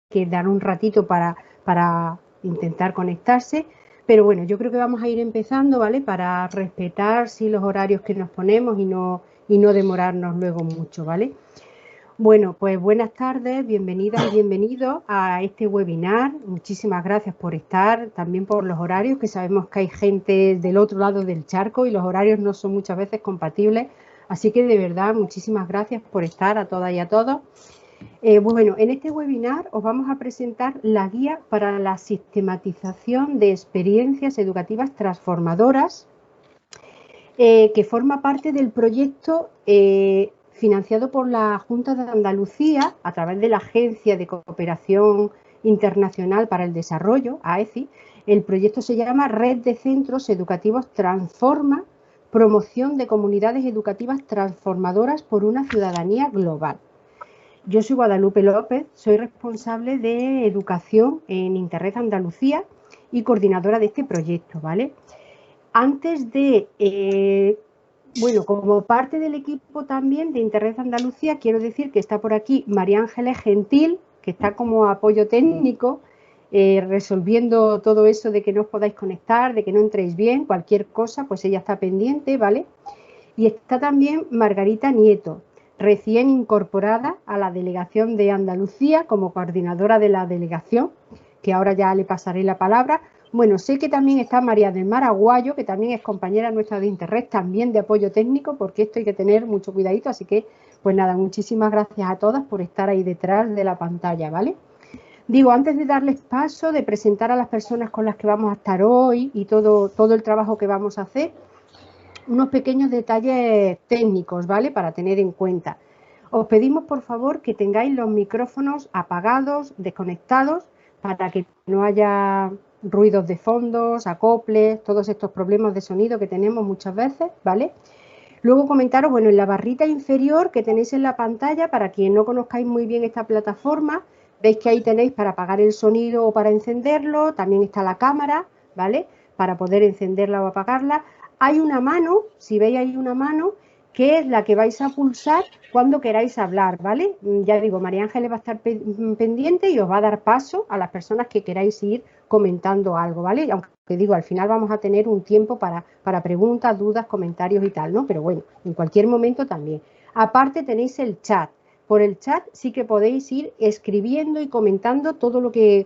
que dar un ratito para intentar conectarse. Pero bueno, yo creo que vamos a ir empezando, ¿vale? Para respetar sí, los horarios que nos ponemos y no demorarnos luego mucho, ¿vale? Bueno, pues buenas tardes, bienvenidas y bienvenidos a este webinar. Muchísimas gracias por estar, también por los horarios, que sabemos que hay gente del otro lado del charco y los horarios no son muchas veces compatibles. Así que de verdad, muchísimas gracias por estar a todas y a todos. Bueno, en este webinar os vamos a presentar la guía para la sistematización de experiencias educativas transformadoras, que forma parte del proyecto financiado por la Junta de Andalucía a través de la Agencia de Cooperación Internacional para el Desarrollo, AECI. El proyecto se llama Red de Centros Educativos Transforma, promoción de comunidades educativas transformadoras por una ciudadanía global. Yo soy Guadalupe López, soy responsable de educación en Interred Andalucía y coordinadora de este proyecto, ¿vale? Antes de, bueno, como parte del equipo también de Interred Andalucía, quiero decir que está por aquí María Ángeles Gentil, que está como apoyo técnico, resolviendo todo eso de que no os podáis conectar, de que no entréis bien, cualquier cosa, pues ella está pendiente, ¿vale? Y está también Margarita Nieto, recién incorporada a la delegación de Andalucía como coordinadora de la delegación, que ahora ya le pasaré la palabra. Bueno, sé que también está María del Mar Aguayo, que también es compañera nuestra de Interred, también de apoyo técnico, porque esto hay que tener mucho cuidadito, así que, pues nada, muchísimas gracias a todas por estar ahí detrás de la pantalla, ¿vale? Digo, antes de darles paso, de presentar a las personas con las que vamos a estar hoy y todo el trabajo que vamos a hacer, unos pequeños detalles técnicos, ¿vale? Para tener en cuenta. Os pedimos, por favor, que tengáis los micrófonos apagados, desconectados, para que no haya ruidos de fondos, acoples, todos estos problemas de sonido que tenemos muchas veces, ¿vale? Luego comentaros, bueno, en la barrita inferior que tenéis en la pantalla, para quien no conozcáis muy bien esta plataforma, veis que ahí tenéis para apagar el sonido o para encenderlo, también está la cámara, ¿vale? Para poder encenderla o apagarla. Hay una mano, si veis ahí una mano, que es la que vais a pulsar cuando queráis hablar, ¿vale? Ya digo, María Ángeles va a estar pendiente y os va a dar paso a las personas que queráis ir comentando algo, ¿vale? Aunque digo, al final vamos a tener un tiempo para preguntas, dudas, comentarios y tal, ¿no? Pero bueno, en cualquier momento también. Aparte tenéis el chat. Por el chat sí que podéis ir escribiendo y comentando todo lo que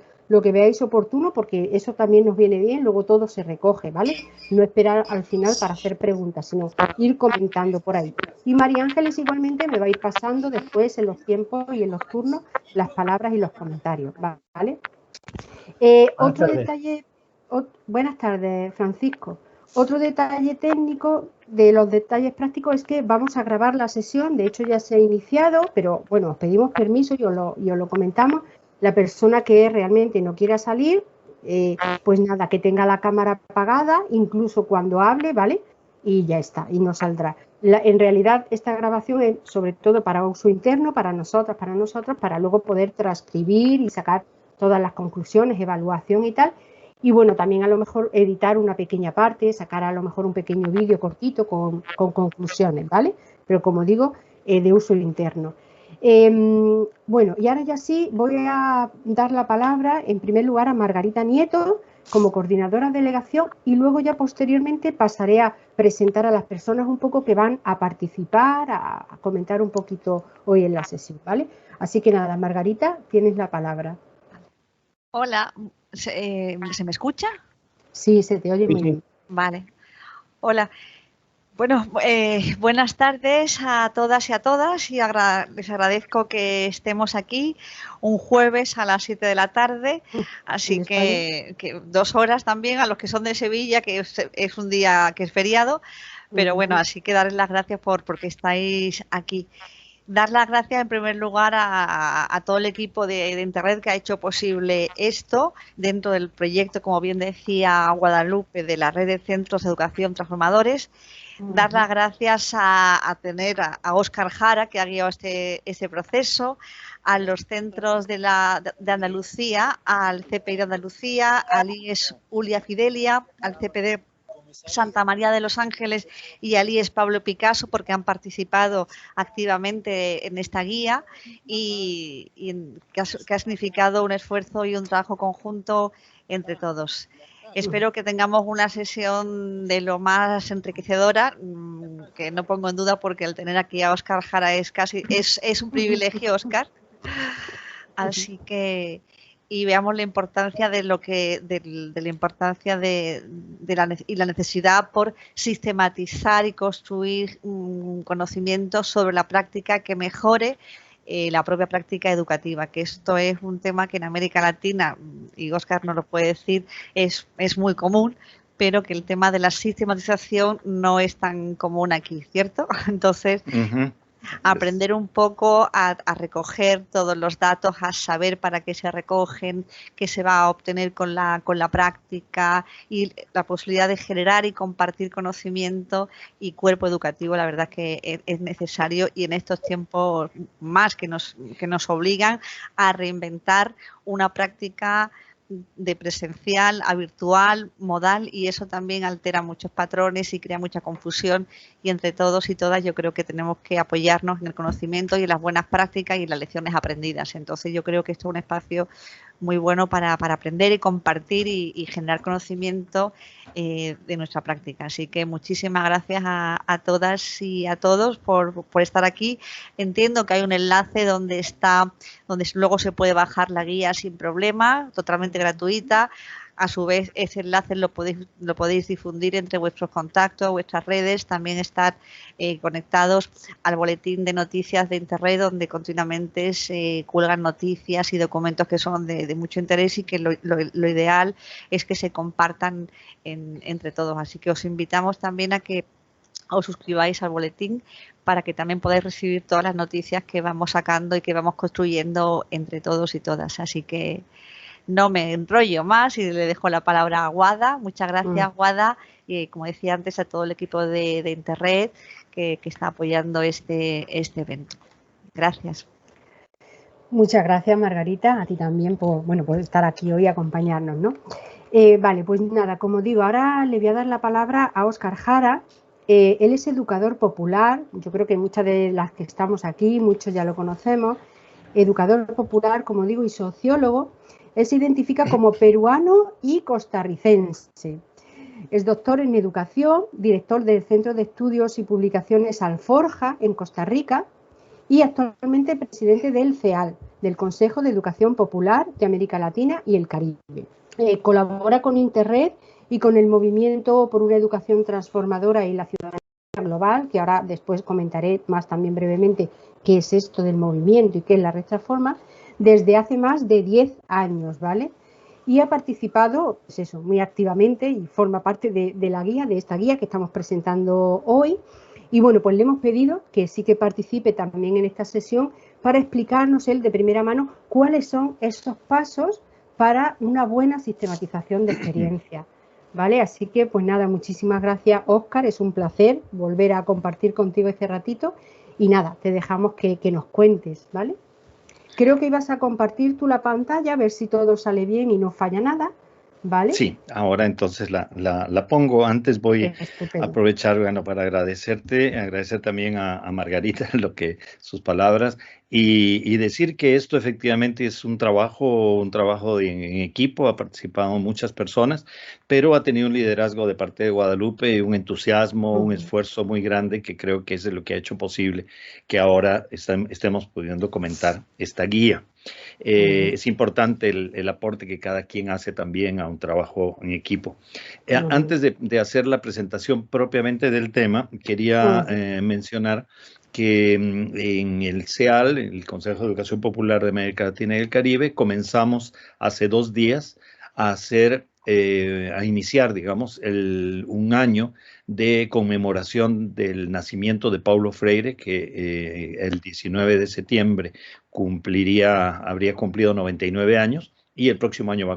veáis oportuno, porque eso también nos viene bien, luego todo se recoge, ¿vale? No esperar al final para hacer preguntas, sino ir comentando por ahí. Y María Ángeles igualmente me va a ir pasando después en los tiempos y en los turnos las palabras y los comentarios, ¿vale? Otro detalle, buenas tardes, Francisco. Otro detalle técnico de los detalles prácticos es que vamos a grabar la sesión, de hecho ya se ha iniciado, pero bueno, os pedimos permiso y os lo comentamos. La persona que realmente no quiera salir, pues nada, que tenga la cámara apagada, incluso cuando hable, ¿vale? Y ya está, y no saldrá. En realidad esta grabación es sobre todo para uso interno, para nosotras, para luego poder transcribir y sacar todas las conclusiones, evaluación y tal. Y bueno, también a lo mejor editar una pequeña parte, sacar a lo mejor un pequeño vídeo cortito con conclusiones, ¿vale? Pero como digo, de uso interno. Bueno, y ahora ya sí voy a dar la palabra en primer lugar a Margarita Nieto como coordinadora de delegación y luego ya posteriormente pasaré a presentar a las personas un poco que van a participar, a comentar un poquito hoy en la sesión, ¿vale? Así que nada, Margarita, tienes la palabra. Hola, ¿se me escucha? Sí, se te oye muy bien. Vale. Hola. Bueno, buenas tardes a todas y a todas y les agradezco que estemos aquí un jueves a las 7 de la tarde, así que 2 horas también a los que son de Sevilla, que es un día que es feriado, pero bueno, así que darles las gracias porque estáis aquí. Dar las gracias en primer lugar a todo el equipo de Interred que ha hecho posible esto dentro del proyecto, como bien decía Guadalupe, de la red de centros de educación transformadores. Dar las gracias a tener a Óscar Jara, que ha guiado este proceso, a los centros de Andalucía, al CPI de Andalucía, al IES Ulia Fidelia, al CPD Santa María de los Ángeles y Alíes Pablo Picasso, porque han participado activamente en esta guía que ha significado un esfuerzo y un trabajo conjunto entre todos. Espero que tengamos una sesión de lo más enriquecedora, que no pongo en duda porque el tener aquí a Óscar Jara es un privilegio, Óscar. Así que y veamos la importancia de la importancia y la necesidad por sistematizar y construir un conocimiento sobre la práctica que mejore la propia práctica educativa, que esto es un tema que en América Latina, y Óscar nos lo puede decir, es muy común, pero que el tema de la sistematización no es tan común aquí, ¿cierto? Entonces, aprender un poco a recoger todos los datos, a saber para qué se recogen, qué se va a obtener con la práctica y la posibilidad de generar y compartir conocimiento y cuerpo educativo, la verdad que es necesario y en estos tiempos más que nos obligan a reinventar una práctica de presencial a virtual, modal, y eso también altera muchos patrones y crea mucha confusión, y entre todos y todas yo creo que tenemos que apoyarnos en el conocimiento y en las buenas prácticas y en las lecciones aprendidas. Entonces yo creo que esto es un espacio muy bueno para aprender y compartir y generar conocimiento de nuestra práctica. Así que muchísimas gracias a todas y a todos por estar aquí. Entiendo que hay un enlace donde luego se puede bajar la guía sin problema, totalmente gratuita. A su vez, ese enlace lo podéis difundir entre vuestros contactos, vuestras redes. También estar conectados al boletín de noticias de Internet, donde continuamente se cuelgan noticias y documentos que son de mucho interés y que lo ideal es que se compartan entre todos. Así que os invitamos también a que os suscribáis al boletín para que también podáis recibir todas las noticias que vamos sacando y que vamos construyendo entre todos y todas. Así que no me enrollo más y le dejo la palabra a Guada. Muchas gracias, Guada, y como decía antes, a todo el equipo de Interred que está apoyando este evento. Gracias. Muchas gracias, Margarita, a ti también por estar aquí hoy y acompañarnos, ¿no? Vale, pues nada, como digo, ahora le voy a dar la palabra a Óscar Jara. Él es educador popular, yo creo que muchas de las que estamos aquí, muchos ya lo conocemos, educador popular, como digo, y sociólogo. Él se identifica como peruano y costarricense. Es doctor en educación, director del Centro de Estudios y Publicaciones Alforja en Costa Rica y actualmente presidente del CEAL, del Consejo de Educación Popular de América Latina y el Caribe. Colabora con Interred y con el Movimiento por una Educación Transformadora y la Ciudadanía Global, que ahora después comentaré más también brevemente qué es esto del movimiento y qué es la Red Transforma, desde hace más de 10 años, ¿vale? Y ha participado, pues eso, muy activamente y forma parte de la guía, de esta guía que estamos presentando hoy. Y bueno, pues le hemos pedido que sí que participe también en esta sesión para explicarnos él de primera mano cuáles son esos pasos para una buena sistematización de experiencia, ¿vale? Así que, pues nada, muchísimas gracias, Óscar, es un placer volver a compartir contigo este ratito y nada, te dejamos que nos cuentes, ¿vale? Creo que ibas a compartir tú la pantalla, a ver si todo sale bien y no falla nada, ¿vale? Sí, ahora entonces la pongo. Antes voy a aprovechar, bueno, para agradecer también a Margarita sus palabras y decir que esto efectivamente es un trabajo en equipo, ha participado muchas personas, pero ha tenido un liderazgo de parte de Guadalupe, un entusiasmo, un esfuerzo muy grande que creo que es lo que ha hecho posible que ahora estemos pudiendo comentar esta guía. Es importante el aporte que cada quien hace también a un trabajo en equipo. Antes de hacer la presentación propiamente del tema, quería mencionar que en el CEAL, el Consejo de Educación Popular de América Latina y el Caribe, comenzamos hace 2 días a iniciar, digamos, un año de conmemoración del nacimiento de Paulo Freire, que el 19 de septiembre habría cumplido 99 años y el próximo año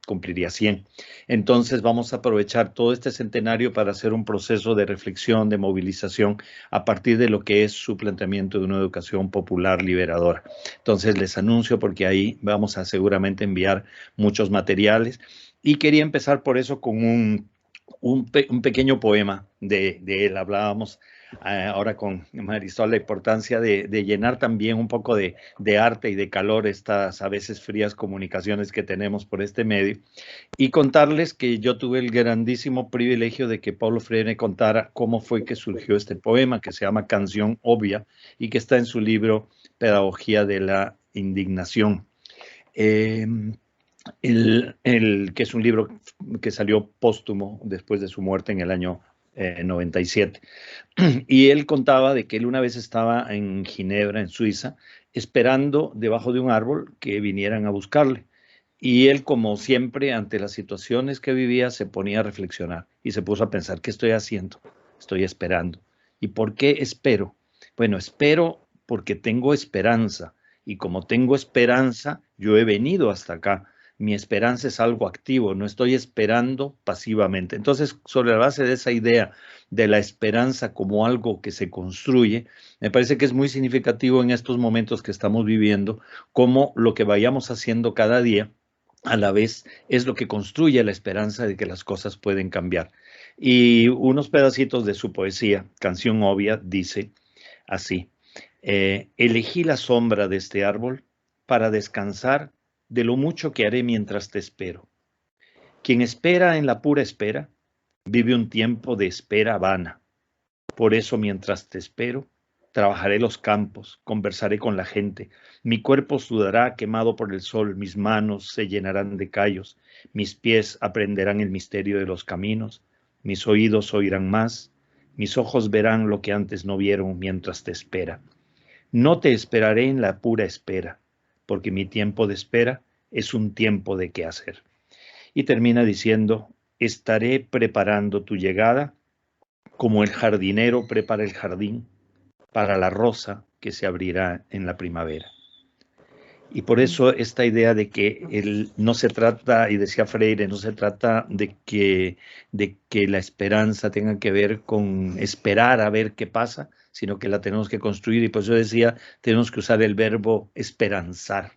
cumpliría 100. Entonces vamos a aprovechar todo este centenario para hacer un proceso de reflexión, de movilización a partir de lo que es su planteamiento de una educación popular liberadora. Entonces les anuncio porque ahí vamos a seguramente enviar muchos materiales y quería empezar por eso con un pequeño poema de él. Hablábamos ahora con Marisol la importancia de llenar también un poco de arte y de calor estas a veces frías comunicaciones que tenemos por este medio, y contarles que yo tuve el grandísimo privilegio de que Paulo Freire contara cómo fue que surgió este poema, que se llama Canción Obvia y que está en su libro Pedagogía de la Indignación. Que es un libro que salió póstumo después de su muerte en el año 97. Y él contaba de que él una vez estaba en Ginebra, en Suiza, esperando debajo de un árbol que vinieran a buscarle. Y él, como siempre, ante las situaciones que vivía, se ponía a reflexionar y se puso a pensar, ¿qué estoy haciendo? Estoy esperando. ¿Y por qué espero? Bueno, espero porque tengo esperanza. Y como tengo esperanza, yo he venido hasta acá. Mi esperanza es algo activo, no estoy esperando pasivamente. Entonces, sobre la base de esa idea de la esperanza como algo que se construye, me parece que es muy significativo en estos momentos que estamos viviendo, cómo lo que vayamos haciendo cada día, a la vez, es lo que construye la esperanza de que las cosas pueden cambiar. Y unos pedacitos de su poesía, Canción Obvia, dice así: elegí la sombra de este árbol para descansar de lo mucho que haré mientras te espero. Quien espera en la pura espera, vive un tiempo de espera vana. Por eso, mientras te espero, trabajaré los campos, conversaré con la gente. Mi cuerpo sudará quemado por el sol, mis manos se llenarán de callos, mis pies aprenderán el misterio de los caminos, mis oídos oirán más, mis ojos verán lo que antes no vieron mientras te espera. No te esperaré en la pura espera, porque mi tiempo de espera es un tiempo de qué hacer. Y termina diciendo, estaré preparando tu llegada como el jardinero prepara el jardín para la rosa que se abrirá en la primavera. Y por eso esta idea de que no se trata, y decía Freire, no se trata de que la esperanza tenga que ver con esperar a ver qué pasa, sino que la tenemos que construir. Y por eso decía, tenemos que usar el verbo esperanzar.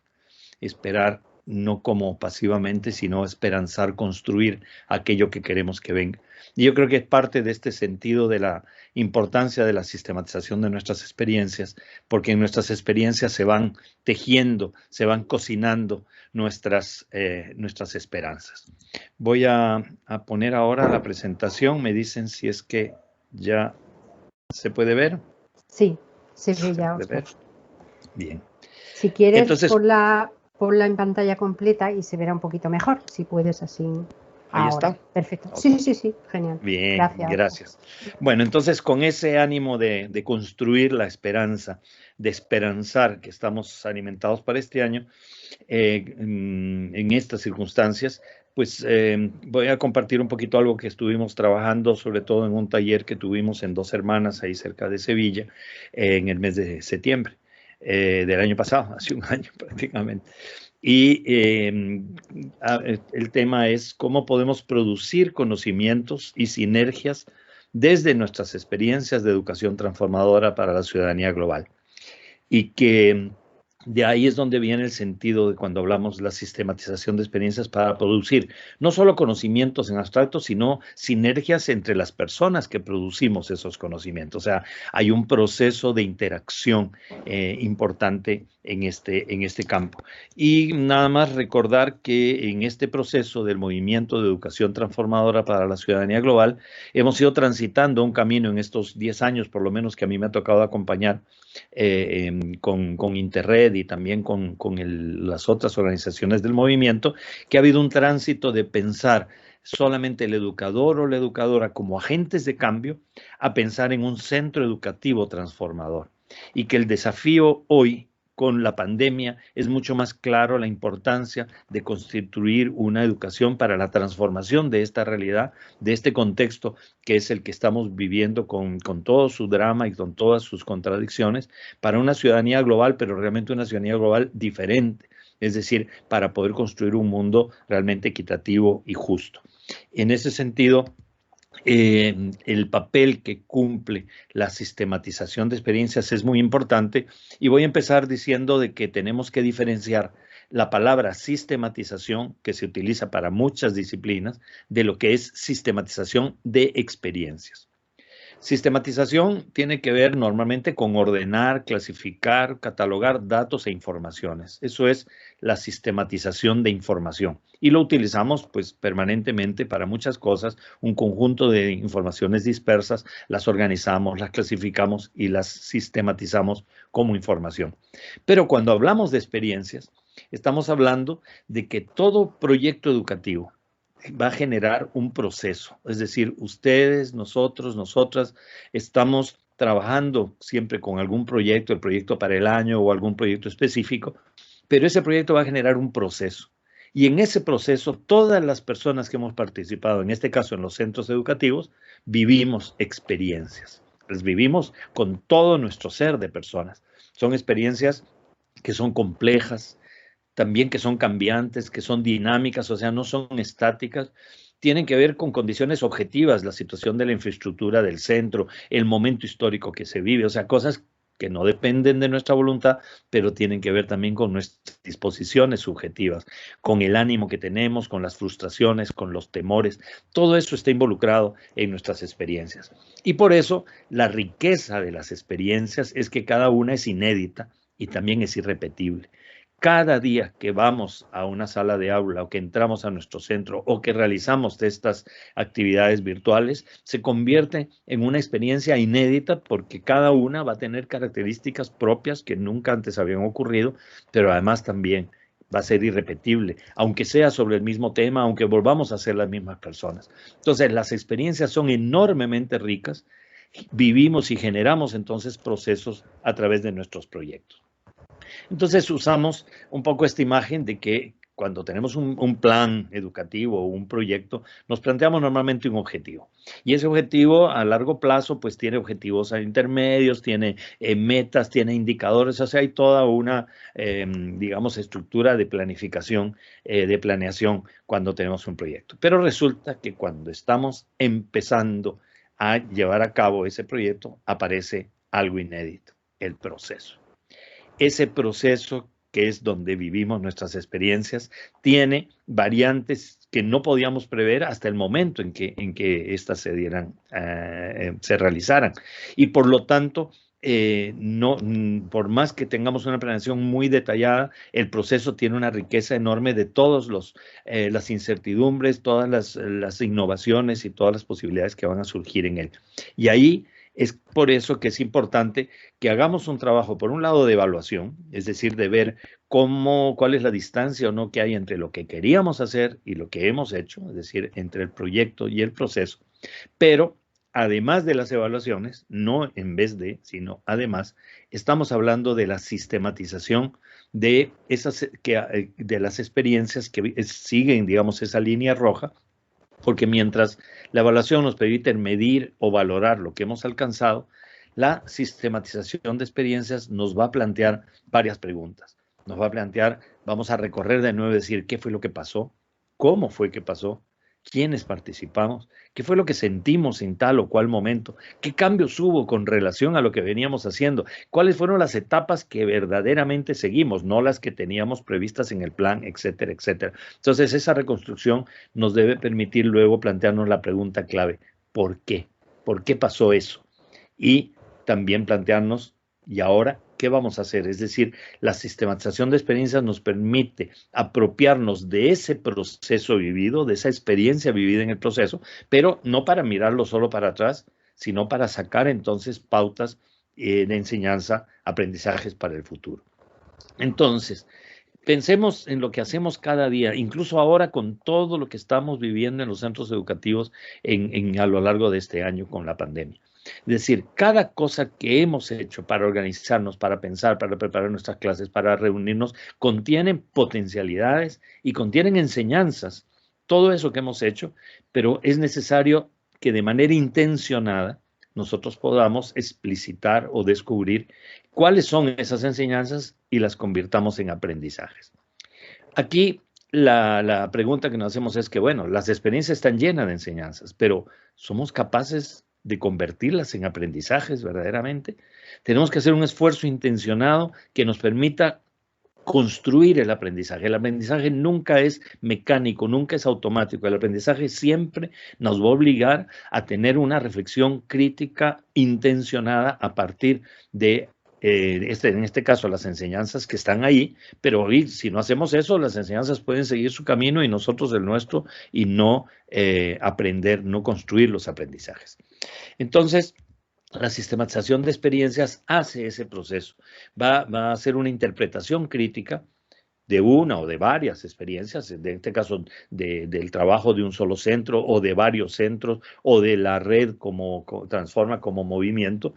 Esperar no como pasivamente, sino esperanzar, construir aquello que queremos que venga. Y yo creo que es parte de este sentido de la importancia de la sistematización de nuestras experiencias, porque en nuestras experiencias se van tejiendo, se van cocinando nuestras esperanzas. Voy a poner ahora la presentación. Me dicen si es que ya se puede ver. Sí, se ve ya. Bien. Si quieres, entonces, ponla en pantalla completa y se verá un poquito mejor, si puedes así. Ahí está. Perfecto. Okay. Sí, genial. Bien, gracias. Bueno, entonces con ese ánimo de construir la esperanza, de esperanzar que estamos alimentados para este año, en estas circunstancias, pues voy a compartir un poquito algo que estuvimos trabajando, sobre todo en un taller que tuvimos en Dos Hermanas, ahí cerca de Sevilla, en el mes de septiembre del año pasado, hace un año prácticamente. Y el tema es cómo podemos producir conocimientos y sinergias desde nuestras experiencias de educación transformadora para la ciudadanía global. Y que de ahí es donde viene el sentido de cuando hablamos de la sistematización de experiencias para producir no solo conocimientos en abstracto, sino sinergias entre las personas que producimos esos conocimientos. O sea, hay un proceso de interacción importante en este campo. Y nada más recordar que en este proceso del movimiento de educación transformadora para la ciudadanía global, hemos ido transitando un camino en estos 10 años, por lo menos que a mí me ha tocado acompañar con Interred y también con las otras organizaciones del movimiento, que ha habido un tránsito de pensar solamente el educador o la educadora como agentes de cambio a pensar en un centro educativo transformador. Y que el desafío hoy con la pandemia es mucho más claro la importancia de constituir una educación para la transformación de esta realidad, de este contexto que es el que estamos viviendo con todo su drama y con todas sus contradicciones, para una ciudadanía global, pero realmente una ciudadanía global diferente, es decir, para poder construir un mundo realmente equitativo y justo. En ese sentido, el papel que cumple la sistematización de experiencias es muy importante, y voy a empezar diciendo de que tenemos que diferenciar la palabra sistematización, que se utiliza para muchas disciplinas, de lo que es sistematización de experiencias. Sistematización tiene que ver normalmente con ordenar, clasificar, catalogar datos e informaciones. Eso es la sistematización de información. Y lo utilizamos pues permanentemente para muchas cosas, un conjunto de informaciones dispersas, las organizamos, las clasificamos y las sistematizamos como información. Pero cuando hablamos de experiencias, estamos hablando de que todo proyecto educativo va a generar un proceso. Es decir, ustedes, nosotros, nosotras, estamos trabajando siempre con algún proyecto, el proyecto para el año o algún proyecto específico, pero ese proyecto va a generar un proceso. Y en ese proceso, todas las personas que hemos participado, en este caso en los centros educativos, vivimos experiencias. Las vivimos con todo nuestro ser de personas. Son experiencias que son complejas, también que son cambiantes, que son dinámicas, o sea, no son estáticas, tienen que ver con condiciones objetivas, la situación de la infraestructura del centro, el momento histórico que se vive, o sea, cosas que no dependen de nuestra voluntad, pero tienen que ver también con nuestras disposiciones subjetivas, con el ánimo que tenemos, con las frustraciones, con los temores. Todo eso está involucrado en nuestras experiencias. Y por eso la riqueza de las experiencias es que cada una es inédita y también es irrepetible. Cada día que vamos a una sala de aula o que entramos a nuestro centro o que realizamos estas actividades virtuales, se convierte en una experiencia inédita porque cada una va a tener características propias que nunca antes habían ocurrido, pero además también va a ser irrepetible, aunque sea sobre el mismo tema, aunque volvamos a ser las mismas personas. Entonces, las experiencias son enormemente ricas, vivimos y generamos entonces procesos a través de nuestros proyectos. Entonces usamos un poco esta imagen de que cuando tenemos un plan educativo o un proyecto, nos planteamos normalmente un objetivo. Y ese objetivo a largo plazo, pues tiene objetivos intermedios, tiene metas, tiene indicadores, o sea, hay toda una, digamos, estructura de planificación, de planeación cuando tenemos un proyecto. Pero resulta que cuando estamos empezando a llevar a cabo ese proyecto, aparece algo inédito, el proceso. Ese proceso, que es donde vivimos nuestras experiencias, tiene variantes que no podíamos prever hasta el momento en que éstas se realizaran. Y por lo tanto, por más que tengamos una planeación muy detallada, el proceso tiene una riqueza enorme de todas las incertidumbres, todas las innovaciones y todas las posibilidades que van a surgir en él. Y ahí es por eso que es importante que hagamos un trabajo, por un lado, de evaluación, es decir, de ver cuál es la distancia o no que hay entre lo que queríamos hacer y lo que hemos hecho, es decir, entre el proyecto y el proceso. Pero además de las evaluaciones, no en vez de, sino además, estamos hablando de la sistematización de las experiencias que siguen, digamos, esa línea roja, porque mientras la evaluación nos permite medir o valorar lo que hemos alcanzado, la sistematización de experiencias nos va a plantear varias preguntas. Nos va a plantear, vamos a recorrer de nuevo y decir qué fue lo que pasó, cómo fue que pasó, quiénes participamos, qué fue lo que sentimos en tal o cual momento, qué cambios hubo con relación a lo que veníamos haciendo, cuáles fueron las etapas que verdaderamente seguimos, no las que teníamos previstas en el plan, etcétera, etcétera. Entonces, esa reconstrucción nos debe permitir luego plantearnos la pregunta clave, ¿por qué? ¿Por qué pasó eso? Y también plantearnos, ¿y ahora qué vamos a hacer? Es decir, la sistematización de experiencias nos permite apropiarnos de ese proceso vivido, de esa experiencia vivida en el proceso, pero no para mirarlo solo para atrás, sino para sacar entonces pautas de enseñanza, aprendizajes para el futuro. Entonces, pensemos en lo que hacemos cada día, incluso ahora con todo lo que estamos viviendo en los centros educativos a lo largo de este año con la pandemia. Es decir, cada cosa que hemos hecho para organizarnos, para pensar, para preparar nuestras clases, para reunirnos, contienen potencialidades y contienen enseñanzas. Todo eso que hemos hecho, pero es necesario que de manera intencionada nosotros podamos explicitar o descubrir cuáles son esas enseñanzas y las convirtamos en aprendizajes. Aquí la pregunta que nos hacemos es que, bueno, las experiencias están llenas de enseñanzas, pero ¿somos capaces de convertirlas en aprendizajes verdaderamente? Tenemos que hacer un esfuerzo intencionado que nos permita construir el aprendizaje. El aprendizaje nunca es mecánico, nunca es automático. El aprendizaje siempre nos va a obligar a tener una reflexión crítica intencionada a partir de, en este caso, las enseñanzas que están ahí, pero hoy, si no hacemos eso, las enseñanzas pueden seguir su camino y nosotros el nuestro, y no aprender, no construir los aprendizajes. Entonces, la sistematización de experiencias hace ese proceso. Va a hacer una interpretación crítica de una o de varias experiencias, en este caso del trabajo de un solo centro o de varios centros o de la red como transforma como movimiento,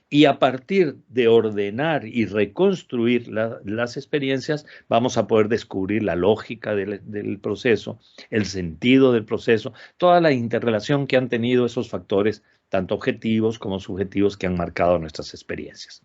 y a partir de ordenar y reconstruir las experiencias vamos a poder descubrir la lógica del proceso, el sentido del proceso, toda la interrelación que han tenido esos factores tanto objetivos como subjetivos que han marcado nuestras experiencias.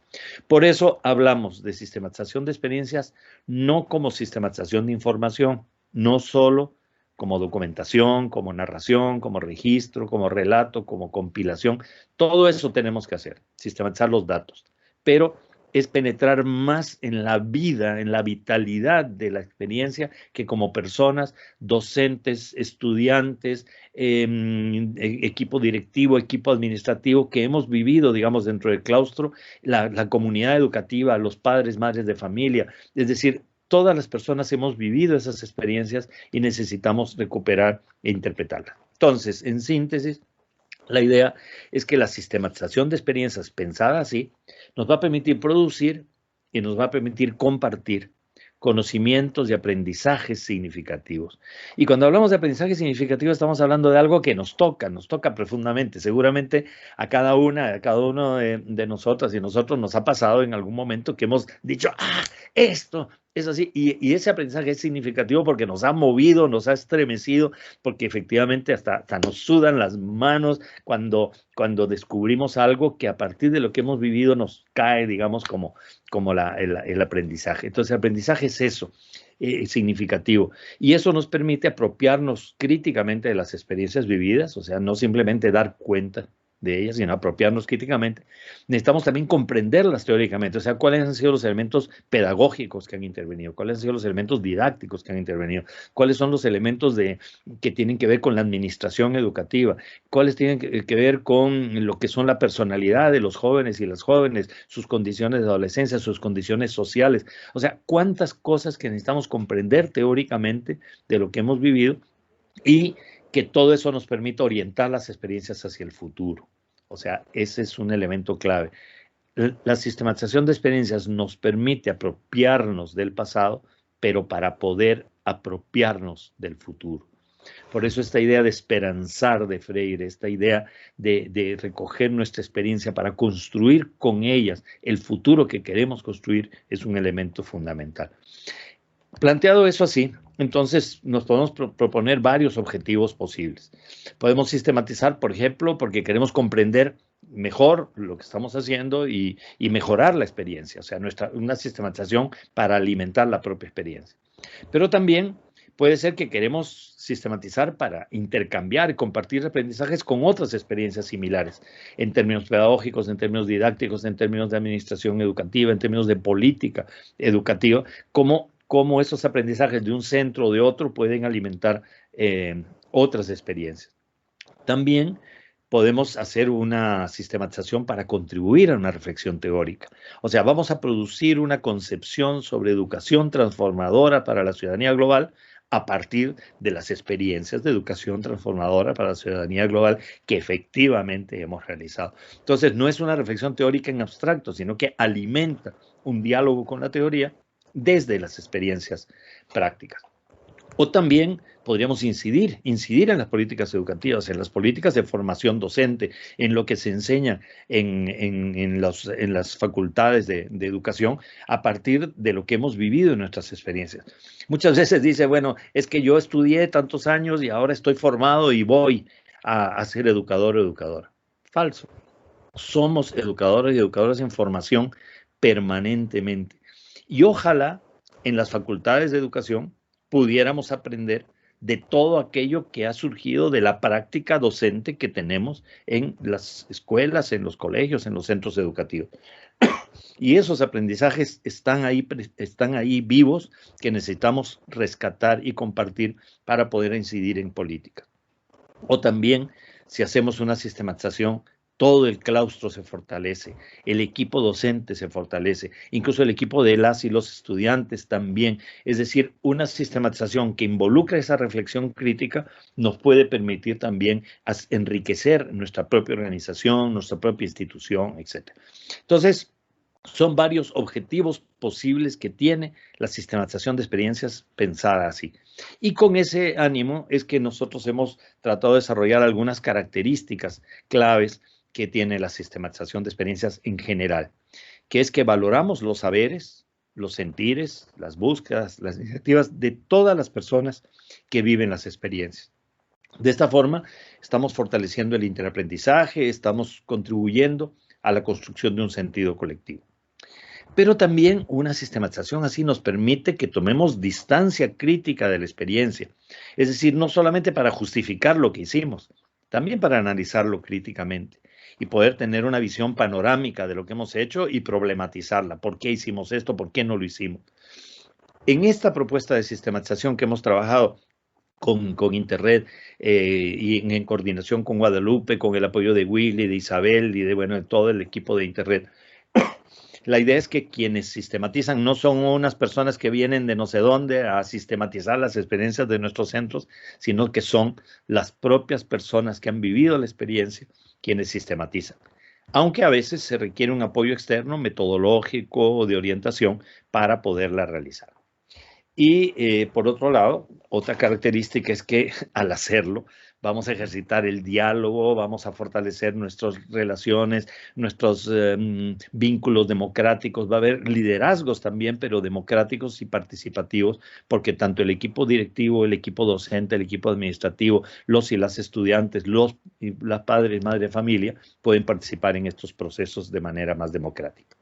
Por eso hablamos de sistematización de experiencias no como sistematización de información, no solo como documentación, como narración, como registro, como relato, como compilación. Todo eso tenemos que hacer, sistematizar los datos, pero es penetrar más en la vida, en la vitalidad de la experiencia, que como personas, docentes, estudiantes, equipo directivo, equipo administrativo, que hemos vivido, digamos, dentro del claustro, la comunidad educativa, los padres, madres de familia, es decir, todas las personas hemos vivido esas experiencias y necesitamos recuperar e interpretarlas. Entonces, en síntesis, la idea es que la sistematización de experiencias pensada así nos va a permitir producir y nos va a permitir compartir conocimientos y aprendizajes significativos. Y cuando hablamos de aprendizaje significativo estamos hablando de algo que nos toca profundamente. Seguramente a cada uno de nosotras y nosotros nos ha pasado en algún momento que hemos dicho, esto es así, y ese aprendizaje es significativo porque nos ha movido, nos ha estremecido, porque efectivamente hasta nos sudan las manos cuando descubrimos algo que a partir de lo que hemos vivido nos cae, digamos, como el aprendizaje. Entonces el aprendizaje es eso, significativo, y eso nos permite apropiarnos críticamente de las experiencias vividas, o sea, no simplemente dar cuenta de ellas, sino apropiarnos críticamente. Necesitamos también comprenderlas teóricamente, o sea, cuáles han sido los elementos pedagógicos que han intervenido, cuáles han sido los elementos didácticos que han intervenido, cuáles son los elementos que tienen que ver con la administración educativa, cuáles tienen que ver con lo que son la personalidad de los jóvenes y las jóvenes, sus condiciones de adolescencia, sus condiciones sociales, o sea, cuántas cosas que necesitamos comprender teóricamente de lo que hemos vivido, y que todo eso nos permita orientar las experiencias hacia el futuro. O sea, ese es un elemento clave. La sistematización de experiencias nos permite apropiarnos del pasado, pero para poder apropiarnos del futuro. Por eso esta idea de esperanzar de Freire, esta idea de recoger nuestra experiencia para construir con ellas el futuro que queremos construir, es un elemento fundamental. Planteado eso así, entonces nos podemos proponer varios objetivos posibles. Podemos sistematizar, por ejemplo, porque queremos comprender mejor lo que estamos haciendo y mejorar la experiencia, o sea, una sistematización para alimentar la propia experiencia. Pero también puede ser que queremos sistematizar para intercambiar y compartir aprendizajes con otras experiencias similares, en términos pedagógicos, en términos didácticos, en términos de administración educativa, en términos de política educativa, cómo esos aprendizajes de un centro o de otro pueden alimentar otras experiencias. También podemos hacer una sistematización para contribuir a una reflexión teórica. O sea, vamos a producir una concepción sobre educación transformadora para la ciudadanía global a partir de las experiencias de educación transformadora para la ciudadanía global que efectivamente hemos realizado. Entonces, no es una reflexión teórica en abstracto, sino que alimenta un diálogo con la teoría desde las experiencias prácticas. O también podríamos incidir en las políticas educativas, en las políticas de formación docente, en lo que se enseña en las facultades de educación a partir de lo que hemos vivido en nuestras experiencias. Muchas veces dice, bueno, es que yo estudié tantos años y ahora estoy formado y voy a ser educador o educadora. Falso. Somos educadores y educadoras en formación permanentemente. Y ojalá en las facultades de educación pudiéramos aprender de todo aquello que ha surgido de la práctica docente que tenemos en las escuelas, en los colegios, en los centros educativos. Y esos aprendizajes están ahí vivos, que necesitamos rescatar y compartir para poder incidir en política. O también, si hacemos una sistematización, todo el claustro se fortalece, el equipo docente se fortalece, incluso el equipo de las y los estudiantes también. Es decir, una sistematización que involucra esa reflexión crítica nos puede permitir también enriquecer nuestra propia organización, nuestra propia institución, etc. Entonces, son varios objetivos posibles que tiene la sistematización de experiencias pensada así. Y con ese ánimo es que nosotros hemos tratado de desarrollar algunas características claves que tiene la sistematización de experiencias en general, que es que valoramos los saberes, los sentires, las búsquedas, las iniciativas de todas las personas que viven las experiencias. De esta forma, estamos fortaleciendo el interaprendizaje, estamos contribuyendo a la construcción de un sentido colectivo. Pero también una sistematización así nos permite que tomemos distancia crítica de la experiencia. Es decir, no solamente para justificar lo que hicimos, también para analizarlo críticamente y poder tener una visión panorámica de lo que hemos hecho y problematizarla. ¿Por qué hicimos esto? ¿Por qué no lo hicimos? En esta propuesta de sistematización que hemos trabajado con Interred y en coordinación con Guadalupe, con el apoyo de Willy, de Isabel y de todo el equipo de Interred, la idea es que quienes sistematizan no son unas personas que vienen de no sé dónde a sistematizar las experiencias de nuestros centros, sino que son las propias personas que han vivido la experiencia quienes sistematizan. Aunque a veces se requiere un apoyo externo, metodológico o de orientación para poderla realizar. Y por otro lado, otra característica es que al hacerlo vamos a ejercitar el diálogo, vamos a fortalecer nuestras relaciones, nuestros vínculos democráticos, va a haber liderazgos también, pero democráticos y participativos, porque tanto el equipo directivo, el equipo docente, el equipo administrativo, los y las estudiantes, los y las padres y madres de familia pueden participar en estos procesos de manera más democrática.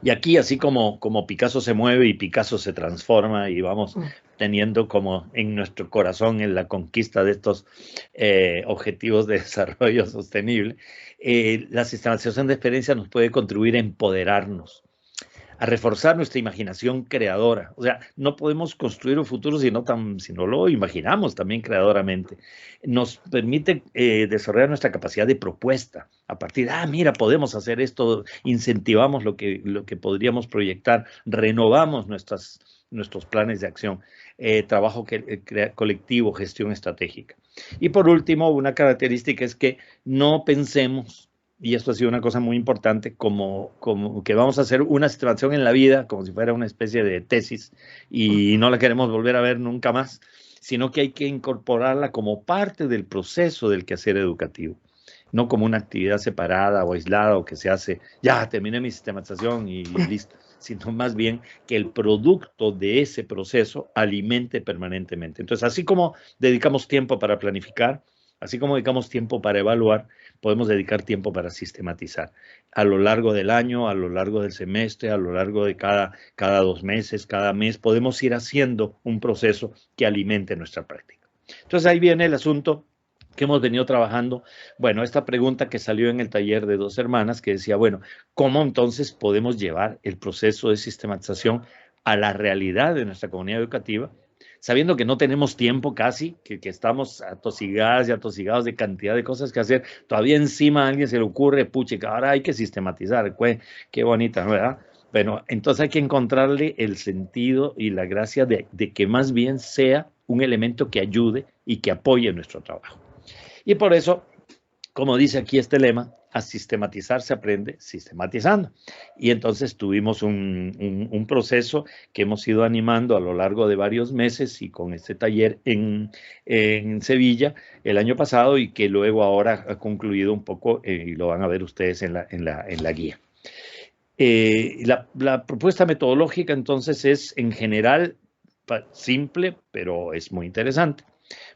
Y aquí, así como Picasso se mueve y Picasso se transforma y vamos teniendo como en nuestro corazón en la conquista de estos objetivos de desarrollo sostenible, la sistematización de experiencia nos puede contribuir a empoderarnos, a reforzar nuestra imaginación creadora. O sea, no podemos construir un futuro si no lo imaginamos también creadoramente. Nos permite desarrollar nuestra capacidad de propuesta. A partir de, mira, podemos hacer esto, incentivamos lo que podríamos proyectar, renovamos nuestros planes de acción, trabajo colectivo, gestión estratégica. Y por último, una característica es que no pensemos, y esto ha sido una cosa muy importante, como que vamos a hacer una situación en la vida, como si fuera una especie de tesis, y no la queremos volver a ver nunca más, sino que hay que incorporarla como parte del proceso del quehacer educativo, no como una actividad separada o aislada o que se hace, ya terminé mi sistematización y listo, sino más bien que el producto de ese proceso alimente permanentemente. Entonces, así como dedicamos tiempo para planificar, así como dedicamos tiempo para evaluar, podemos dedicar tiempo para sistematizar. A lo largo del año, a lo largo del semestre, a lo largo de cada 2 meses, cada mes, podemos ir haciendo un proceso que alimente nuestra práctica. Entonces ahí viene el asunto que hemos venido trabajando. Bueno, esta pregunta que salió en el taller de 2 hermanas que decía, bueno, ¿cómo entonces podemos llevar el proceso de sistematización a la realidad de nuestra comunidad educativa? Sabiendo que no tenemos tiempo casi, que estamos atosigadas y atosigados de cantidad de cosas que hacer, todavía encima a alguien se le ocurre, puchica, ahora hay que sistematizar, qué bonita, ¿verdad? Bueno, entonces hay que encontrarle el sentido y la gracia de que más bien sea un elemento que ayude y que apoye nuestro trabajo. Y por eso, como dice aquí este lema, a sistematizar se aprende sistematizando. Y entonces tuvimos un proceso que hemos ido animando a lo largo de varios meses y con este taller en Sevilla el año pasado y que luego ahora ha concluido un poco y lo van a ver ustedes en la guía. La propuesta metodológica entonces es en general simple, pero es muy interesante.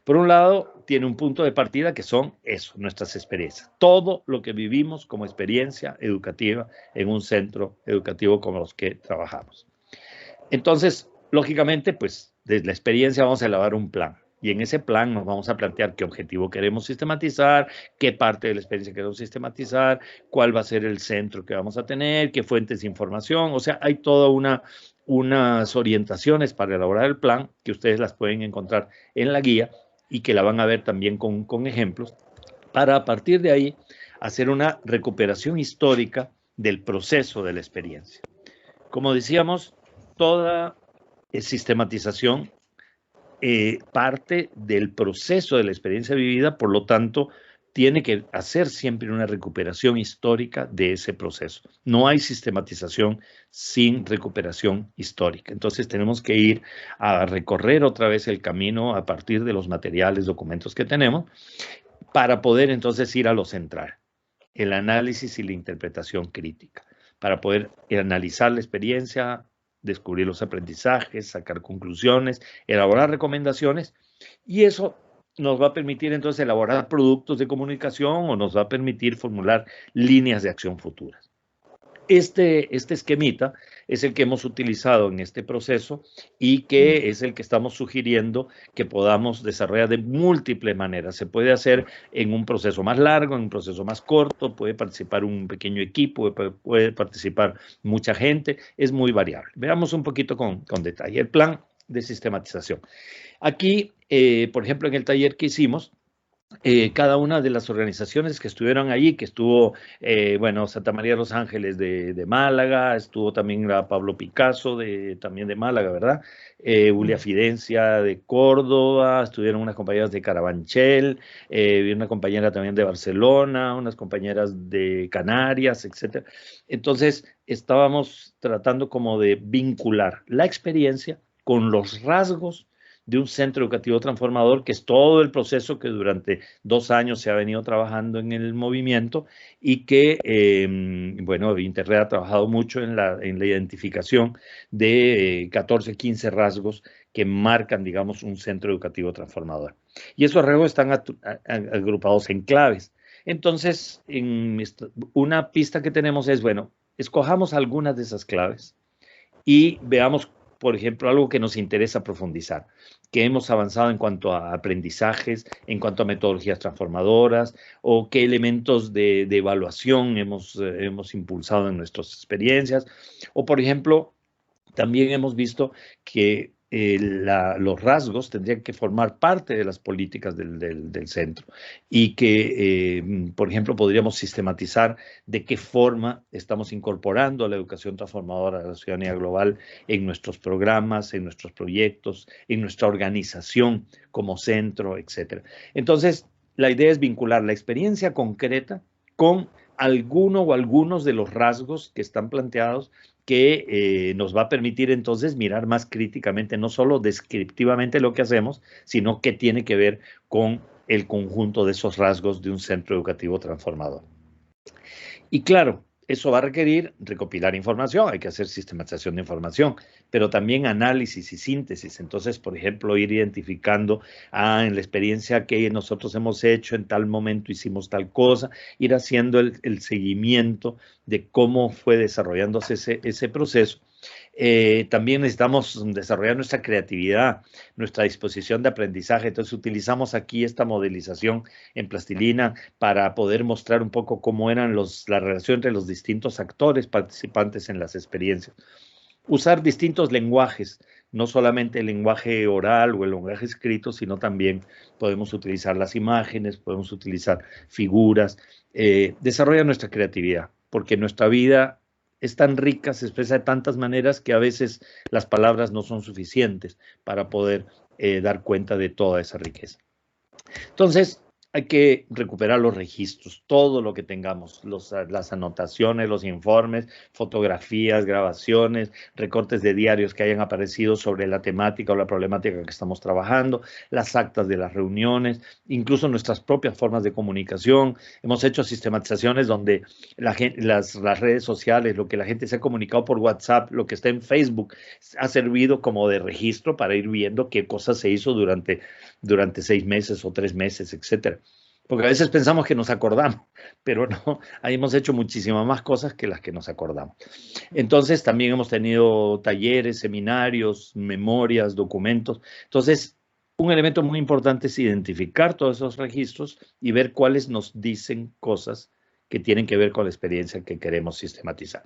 Por un lado, tiene un punto de partida que son nuestras experiencias. Todo lo que vivimos como experiencia educativa en un centro educativo como los que trabajamos. Entonces, lógicamente, pues, desde la experiencia vamos a elaborar un plan. Y en ese plan nos vamos a plantear qué objetivo queremos sistematizar, qué parte de la experiencia queremos sistematizar, cuál va a ser el centro que vamos a tener, qué fuentes de información. O sea, hay toda unas orientaciones para elaborar el plan que ustedes las pueden encontrar en la guía y que la van a ver también con ejemplos, para a partir de ahí hacer una recuperación histórica del proceso de la experiencia. Como decíamos, toda sistematización parte del proceso de la experiencia vivida, por lo tanto, tiene que hacer siempre una recuperación histórica de ese proceso. No hay sistematización sin recuperación histórica. Entonces tenemos que ir a recorrer otra vez el camino a partir de los materiales, documentos que tenemos, para poder entonces ir a lo central, el análisis y la interpretación crítica, para poder analizar la experiencia, descubrir los aprendizajes, sacar conclusiones, elaborar recomendaciones, y eso nos va a permitir entonces elaborar productos de comunicación o nos va a permitir formular líneas de acción futuras. Este esquemita es el que hemos utilizado en este proceso y que es el que estamos sugiriendo que podamos desarrollar de múltiples maneras. Se puede hacer en un proceso más largo, en un proceso más corto, puede participar un pequeño equipo, puede participar mucha gente, es muy variable. Veamos un poquito con detalle el plan de sistematización. Aquí, por ejemplo, en el taller que hicimos, cada una de las organizaciones que estuvieron allí, que estuvo, bueno, Santa María de los Ángeles de Málaga, estuvo también la Pablo Picasso también de Málaga, ¿verdad? Julia Fidencia de Córdoba, estuvieron unas compañeras de Carabanchel, una compañera también de Barcelona, unas compañeras de Canarias, etc. Entonces, estábamos tratando como de vincular la experiencia con los rasgos de un centro educativo transformador, que es todo el proceso que durante 2 años se ha venido trabajando en el movimiento y que, bueno, Interred ha trabajado mucho en la identificación de 14, 15 rasgos que marcan, digamos, un centro educativo transformador. Y esos rasgos están agrupados en claves. Entonces, una pista que tenemos es, bueno, escojamos algunas de esas claves y veamos, por ejemplo, algo que nos interesa profundizar, que hemos avanzado en cuanto a aprendizajes, en cuanto a metodologías transformadoras, o qué elementos de evaluación hemos impulsado en nuestras experiencias, o por ejemplo, también hemos visto que los rasgos tendrían que formar parte de las políticas del centro y que, por ejemplo, podríamos sistematizar de qué forma estamos incorporando la educación transformadora de la ciudadanía global en nuestros programas, en nuestros proyectos, en nuestra organización como centro, etc. Entonces, la idea es vincular la experiencia concreta con alguno o algunos de los rasgos que están planteados, que nos va a permitir entonces mirar más críticamente, no solo descriptivamente lo que hacemos, sino qué tiene que ver con el conjunto de esos rasgos de un centro educativo transformador. Y claro, eso va a requerir recopilar información, hay que hacer sistematización de información, pero también análisis y síntesis. Entonces, por ejemplo, ir identificando, en la experiencia que nosotros hemos hecho, en tal momento hicimos tal cosa, ir haciendo el seguimiento de cómo fue desarrollándose ese proceso. También necesitamos desarrollar nuestra creatividad, nuestra disposición de aprendizaje. Entonces utilizamos aquí esta modelización en plastilina para poder mostrar un poco cómo eran la relación entre los distintos actores participantes en las experiencias. Usar distintos lenguajes, no solamente el lenguaje oral o el lenguaje escrito, sino también podemos utilizar las imágenes, podemos utilizar figuras. Desarrolla nuestra creatividad, porque nuestra vida es tan rica, se expresa de tantas maneras que a veces las palabras no son suficientes para poder dar cuenta de toda esa riqueza. Entonces, hay que recuperar los registros, todo lo que tengamos, las anotaciones, los informes, fotografías, grabaciones, recortes de diarios que hayan aparecido sobre la temática o la problemática que estamos trabajando, las actas de las reuniones, incluso nuestras propias formas de comunicación. Hemos hecho sistematizaciones donde las redes sociales, lo que la gente se ha comunicado por WhatsApp, lo que está en Facebook, ha servido como de registro para ir viendo qué cosas se hizo durante 6 meses o 3 meses, etcétera. Porque a veces pensamos que nos acordamos, pero no, hemos hecho muchísimas más cosas que las que nos acordamos. Entonces, también hemos tenido talleres, seminarios, memorias, documentos. Entonces, Un elemento muy importante es identificar todos esos registros y ver cuáles nos dicen cosas que tienen que ver con la experiencia que queremos sistematizar.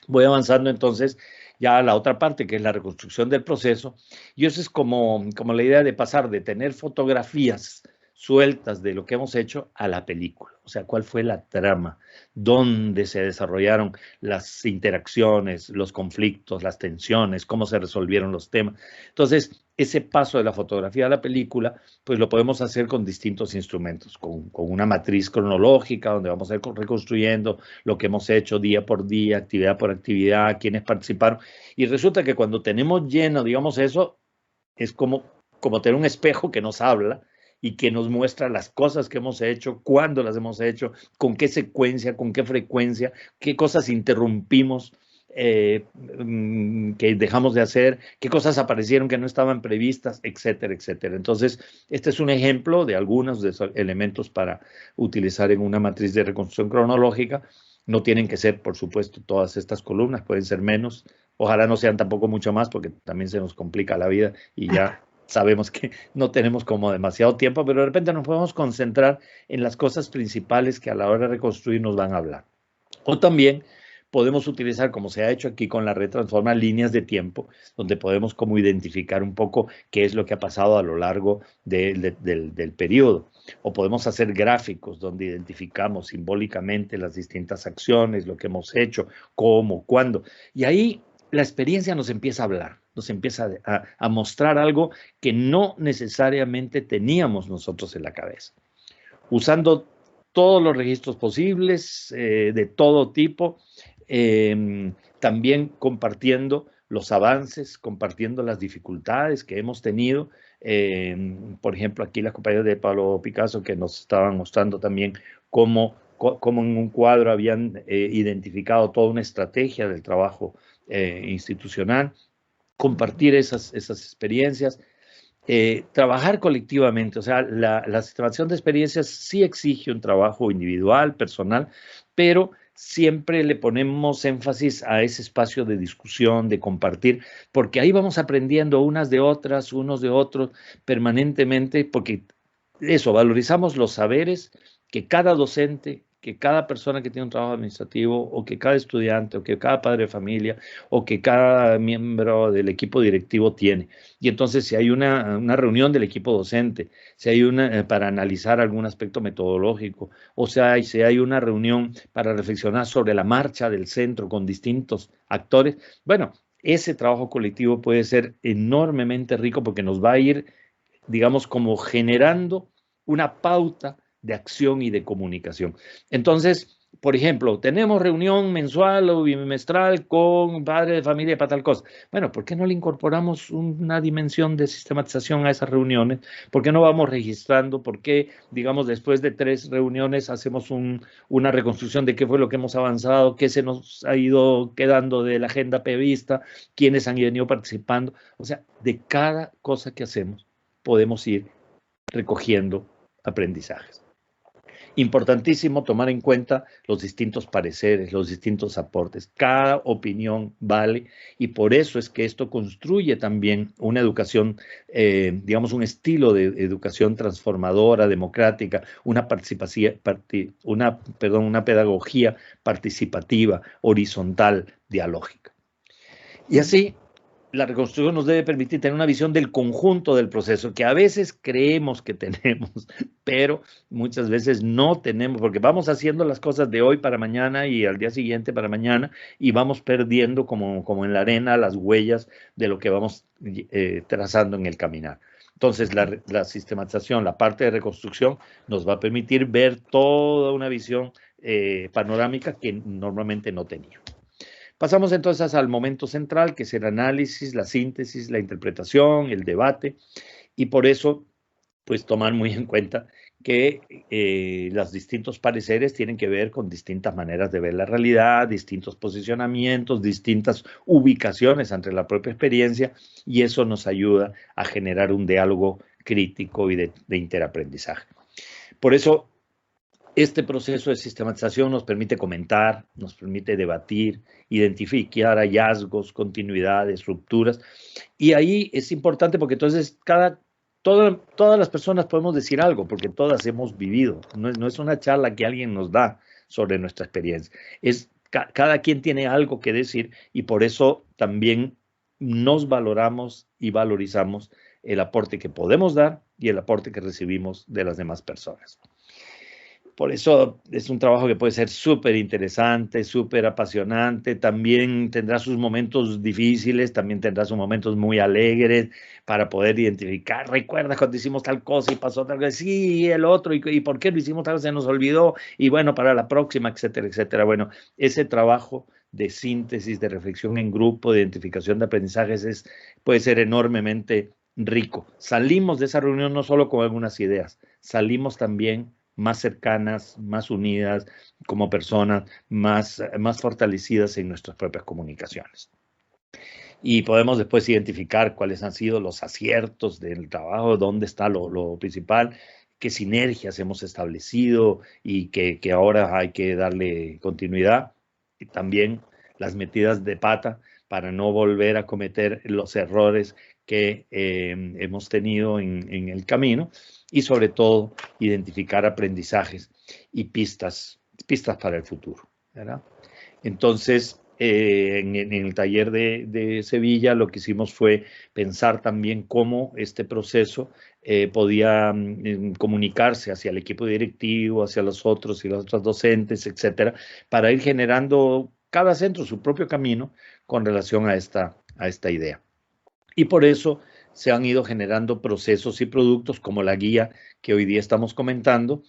Voy avanzando entonces ya a la otra parte, que es la reconstrucción del proceso, y eso es como la idea de pasar de tener fotografías sueltas de lo que hemos hecho a la película. O sea, cuál fue la trama, dónde se desarrollaron las interacciones, los conflictos, las tensiones, cómo se resolvieron los temas. Entonces, ese paso de la fotografía a la película, pues lo podemos hacer con distintos instrumentos, con una matriz cronológica, donde vamos a ir reconstruyendo lo que hemos hecho día por día, actividad por actividad, quienes participaron. Y resulta que cuando tenemos lleno, digamos, eso, es como tener un espejo que nos habla y que nos muestra las cosas que hemos hecho, cuándo las hemos hecho, con qué secuencia, con qué frecuencia, qué cosas interrumpimos, que dejamos de hacer, qué cosas aparecieron que no estaban previstas, etcétera, etcétera. Entonces, este es un ejemplo de algunos de esos elementos para utilizar en una matriz de reconstrucción cronológica. No tienen que ser, por supuesto, todas estas columnas, pueden ser menos. Ojalá no sean tampoco mucho más, porque también se nos complica la vida y ya sabemos que no tenemos como demasiado tiempo, pero de repente nos podemos concentrar en las cosas principales que a la hora de reconstruir nos van a hablar. O también podemos utilizar, como se ha hecho aquí con la red Transforma, líneas de tiempo, donde podemos como identificar un poco qué es lo que ha pasado a lo largo del periodo. O podemos hacer gráficos donde identificamos simbólicamente las distintas acciones, lo que hemos hecho, cómo, cuándo. Y ahí la experiencia nos empieza a hablar, nos empieza a mostrar algo que no necesariamente teníamos nosotros en la cabeza. Usando todos los registros posibles, de todo tipo, también compartiendo los avances, compartiendo las dificultades que hemos tenido. Por ejemplo, aquí las compañeras de Pablo Picasso que nos estaban mostrando también cómo en un cuadro habían identificado toda una estrategia del trabajo institucional, compartir esas experiencias, trabajar colectivamente. O sea, la sistematización de experiencias sí exige un trabajo individual, personal, pero siempre le ponemos énfasis a ese espacio de discusión, de compartir, porque ahí vamos aprendiendo unas de otras, unos de otros, permanentemente, porque eso, valorizamos los saberes que cada docente, que cada persona que tiene un trabajo administrativo, o que cada estudiante, o que cada padre de familia, o que cada miembro del equipo directivo tiene. Y entonces, si hay una reunión del equipo docente, si hay para analizar algún aspecto metodológico, o sea, si hay una reunión para reflexionar sobre la marcha del centro con distintos actores, bueno, ese trabajo colectivo puede ser enormemente rico porque nos va a ir, digamos, como generando una pauta de acción y de comunicación. Entonces, por ejemplo, tenemos reunión mensual o bimestral con padre de familia para tal cosa. Bueno, ¿por qué no le incorporamos una dimensión de sistematización a esas reuniones? ¿Por qué no vamos registrando? ¿Por qué, digamos, después de 3 reuniones hacemos una reconstrucción de qué fue lo que hemos avanzado, qué se nos ha ido quedando de la agenda prevista, quiénes han venido participando? O sea, de cada cosa que hacemos podemos ir recogiendo aprendizajes. Importantísimo tomar en cuenta los distintos pareceres, los distintos aportes. Cada opinión vale, y por eso es que esto construye también una educación, digamos, un estilo de educación transformadora, democrática, una pedagogía participativa, horizontal, dialógica. Y así, la reconstrucción nos debe permitir tener una visión del conjunto del proceso, que a veces creemos que tenemos, pero muchas veces no tenemos, porque vamos haciendo las cosas de hoy para mañana y al día siguiente para mañana, y vamos perdiendo como en la arena las huellas de lo que vamos trazando en el caminar. Entonces, la sistematización, la parte de reconstrucción, nos va a permitir ver toda una visión panorámica que normalmente no teníamos. Pasamos entonces al momento central, que es el análisis, la síntesis, la interpretación, el debate, y por eso, pues, tomar muy en cuenta que los distintos pareceres tienen que ver con distintas maneras de ver la realidad, distintos posicionamientos, distintas ubicaciones entre la propia experiencia, y eso nos ayuda a generar un diálogo crítico y de interaprendizaje. Por eso, este proceso de sistematización nos permite comentar, nos permite debatir, identificar hallazgos, continuidades, rupturas. Y ahí es importante porque entonces cada todas las personas podemos decir algo, porque todas hemos vivido. No es una charla que alguien nos da sobre nuestra experiencia. Cada quien tiene algo que decir y por eso también nos valoramos y valorizamos el aporte que podemos dar y el aporte que recibimos de las demás personas. Por eso es un trabajo que puede ser súper interesante, súper apasionante. También tendrá sus momentos difíciles, también tendrá sus momentos muy alegres para poder identificar. ¿Recuerdas cuando hicimos tal cosa y pasó tal cosa? Sí, el otro, ¿y por qué lo hicimos tal cosa? Se nos olvidó. Y bueno, para la próxima, etcétera, etcétera. Bueno, ese trabajo de síntesis, de reflexión en grupo, de identificación de aprendizajes puede ser enormemente rico. Salimos de esa reunión no solo con algunas ideas, salimos también más cercanas, más unidas como personas, más fortalecidas en nuestras propias comunicaciones. Y podemos después identificar cuáles han sido los aciertos del trabajo, dónde está lo principal, qué sinergias hemos establecido y que ahora hay que darle continuidad. Y también las metidas de pata para no volver a cometer los errores que hemos tenido en el camino y sobre todo identificar aprendizajes y pistas para el futuro, ¿verdad? Entonces, en el taller de Sevilla lo que hicimos fue pensar también cómo este proceso podía comunicarse hacia el equipo directivo, hacia los otros y las otras docentes, etcétera, para ir generando cada centro su propio camino con relación a esta idea. Y por eso se han ido generando procesos y productos como la guía que hoy día estamos comentando,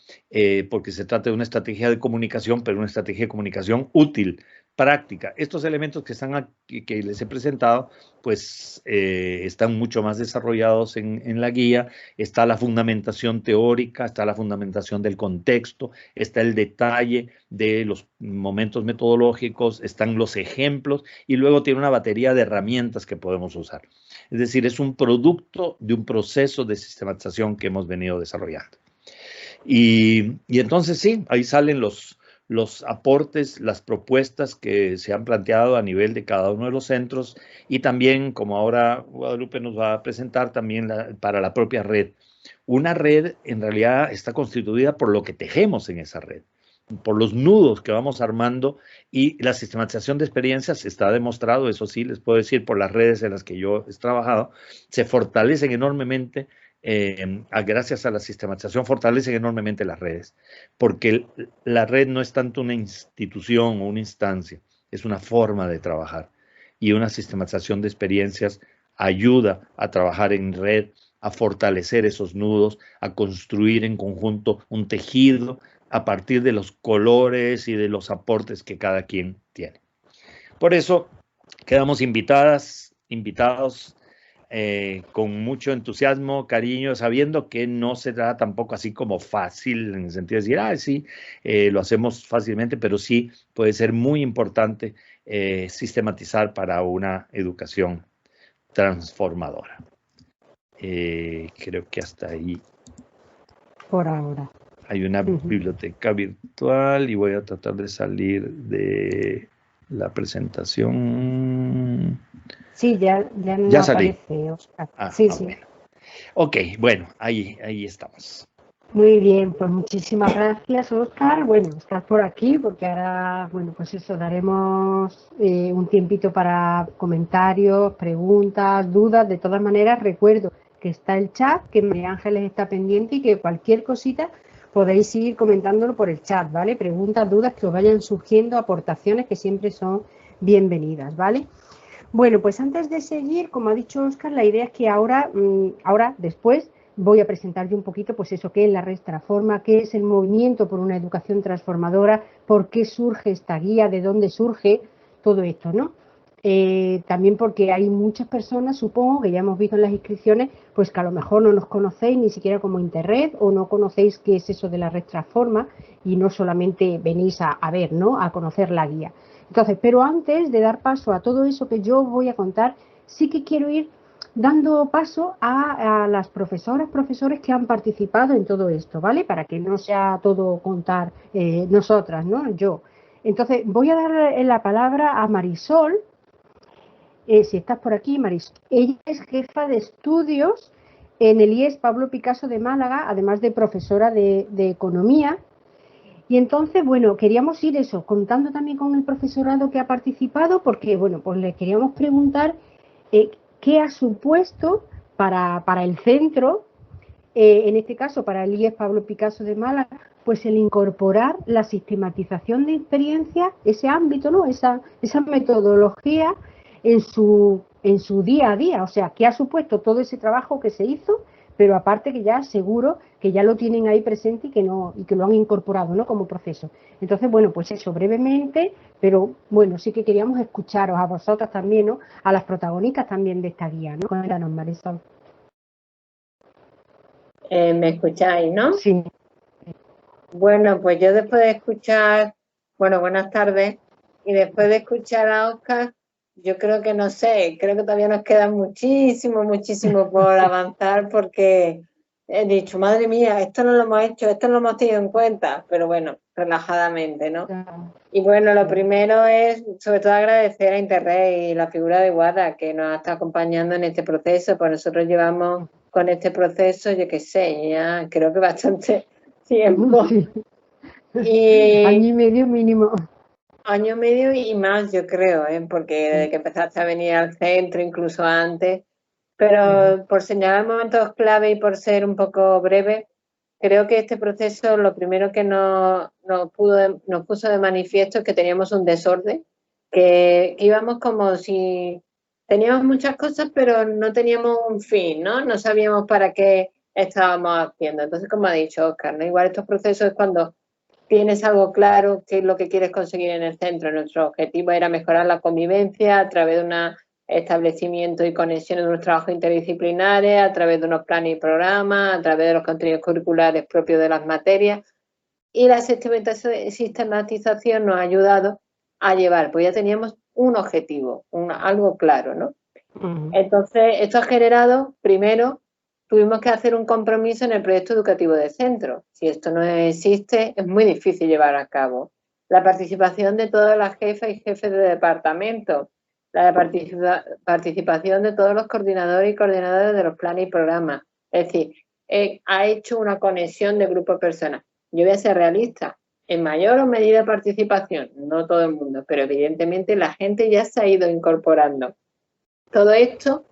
porque se trata de una estrategia de comunicación, pero una estrategia de comunicación útil, práctica. Estos elementos que les he presentado, pues están mucho más desarrollados en la guía. Está la fundamentación teórica, está la fundamentación del contexto, está el detalle de los momentos metodológicos, están los ejemplos y luego tiene una batería de herramientas que podemos usar. Es decir, es un producto de un proceso de sistematización que hemos venido desarrollando. Y entonces sí, ahí salen los aportes, las propuestas que se han planteado a nivel de cada uno de los centros y también, como ahora Guadalupe nos va a presentar, también para la propia red. Una red en realidad está constituida por lo que tejemos en esa red, por los nudos que vamos armando y la sistematización de experiencias está demostrado, eso sí, les puedo decir por las redes en las que yo he trabajado, se fortalecen enormemente, gracias a la sistematización, fortalecen enormemente las redes, porque la red no es tanto una institución o una instancia, es una forma de trabajar y una sistematización de experiencias ayuda a trabajar en red, a fortalecer esos nudos, a construir en conjunto un tejido a partir de los colores y de los aportes que cada quien tiene. Por eso quedamos invitados con mucho entusiasmo, cariño, sabiendo que no será tampoco así como fácil en el sentido de decir, sí, lo hacemos fácilmente, pero sí puede ser muy importante sistematizar para una educación transformadora. Creo que hasta ahí. Por ahora. Hay una biblioteca virtual y voy a tratar de salir de la presentación. Sí, ya no salí. Aparece, Óscar. Sí. Bueno. Ok, bueno, ahí estamos. Muy bien, pues muchísimas gracias, Óscar. Bueno, estás por aquí porque ahora, bueno, pues eso, daremos un tiempito para comentarios, preguntas, dudas. De todas maneras, recuerdo que está el chat, que María Ángeles está pendiente y que cualquier cosita podéis seguir comentándolo por el chat, ¿vale? Preguntas, dudas que os vayan surgiendo, aportaciones que siempre son bienvenidas, ¿vale? Bueno, pues antes de seguir, como ha dicho Óscar, la idea es que ahora después, voy a presentar yo un poquito, pues eso, qué es la Red Transforma, qué es el movimiento por una educación transformadora, por qué surge esta guía, de dónde surge todo esto, ¿no? También porque hay muchas personas, supongo, que ya hemos visto en las inscripciones, pues que a lo mejor no nos conocéis ni siquiera como Interred o no conocéis qué es eso de la Red Transforma y no solamente venís a ver, ¿no?, a conocer la guía. Entonces, pero antes de dar paso a todo eso que yo voy a contar, sí que quiero ir dando paso a las profesores que han participado en todo esto, ¿vale? Para que no sea todo contar nosotras, ¿no? Yo. Entonces, voy a dar la palabra a Marisol. Si estás por aquí, Marisol. Ella es jefa de estudios en el IES Pablo Picasso de Málaga, además de profesora de Economía. Y entonces, bueno, queríamos ir eso, contando también con el profesorado que ha participado, porque, bueno, pues le queríamos preguntar qué ha supuesto para el centro, en este caso para el IES Pablo Picasso de Málaga, pues el incorporar la sistematización de experiencias, ese ámbito, ¿no? Esa metodología en su día a día. O sea, qué ha supuesto todo ese trabajo que se hizo, pero aparte que ya seguro que ya lo tienen ahí presente y que lo han incorporado, ¿no? Como proceso. Entonces, bueno, pues eso brevemente, pero bueno, sí que queríamos escucharos a vosotras también, ¿no? A las protagonistas también de esta guía, ¿no? Cuéntanos, Marisol. ¿Me escucháis, no? Sí. Bueno, pues yo después de escuchar, bueno, buenas tardes, y después de escuchar a Óscar, yo creo que no sé, creo que todavía nos queda muchísimo por avanzar, porque he dicho, madre mía, esto no lo hemos hecho, esto no lo hemos tenido en cuenta, pero bueno, relajadamente, ¿no? Y bueno, lo primero es sobre todo agradecer a Interreg y la figura de Guada que nos está acompañando en este proceso, pues nosotros llevamos con este proceso, yo qué sé, ya creo que bastante tiempo. Sí. Y año y medio mínimo. Año y medio y más, yo creo, porque desde que empezaste a venir al centro, incluso antes. Pero por señalar momentos clave y por ser un poco breve, creo que este proceso lo primero que nos puso de manifiesto es que teníamos un desorden, que íbamos como si teníamos muchas cosas, pero no teníamos un fin, ¿no? No sabíamos para qué estábamos haciendo. Entonces, como ha dicho Óscar, ¿no? Igual estos procesos es cuando tienes algo claro, qué es lo que quieres conseguir en el centro. Nuestro objetivo era mejorar la convivencia a través de un establecimiento y conexión de unos trabajos interdisciplinares, a través de unos planes y programas, a través de los contenidos curriculares propios de las materias. Y la sistematización nos ha ayudado a llevar, pues ya teníamos un objetivo, algo claro, ¿no? Entonces, esto ha generado, primero, tuvimos que hacer un compromiso en el proyecto educativo de centro. Si esto no existe, es muy difícil llevar a cabo. La participación de todas las jefas y jefes de departamento, la participación de todos los coordinadores y coordinadoras de los planes y programas. Es decir, ha hecho una conexión de grupo de personas. Yo voy a ser realista. En mayor o medida participación, no todo el mundo, pero evidentemente la gente ya se ha ido incorporando. Todo esto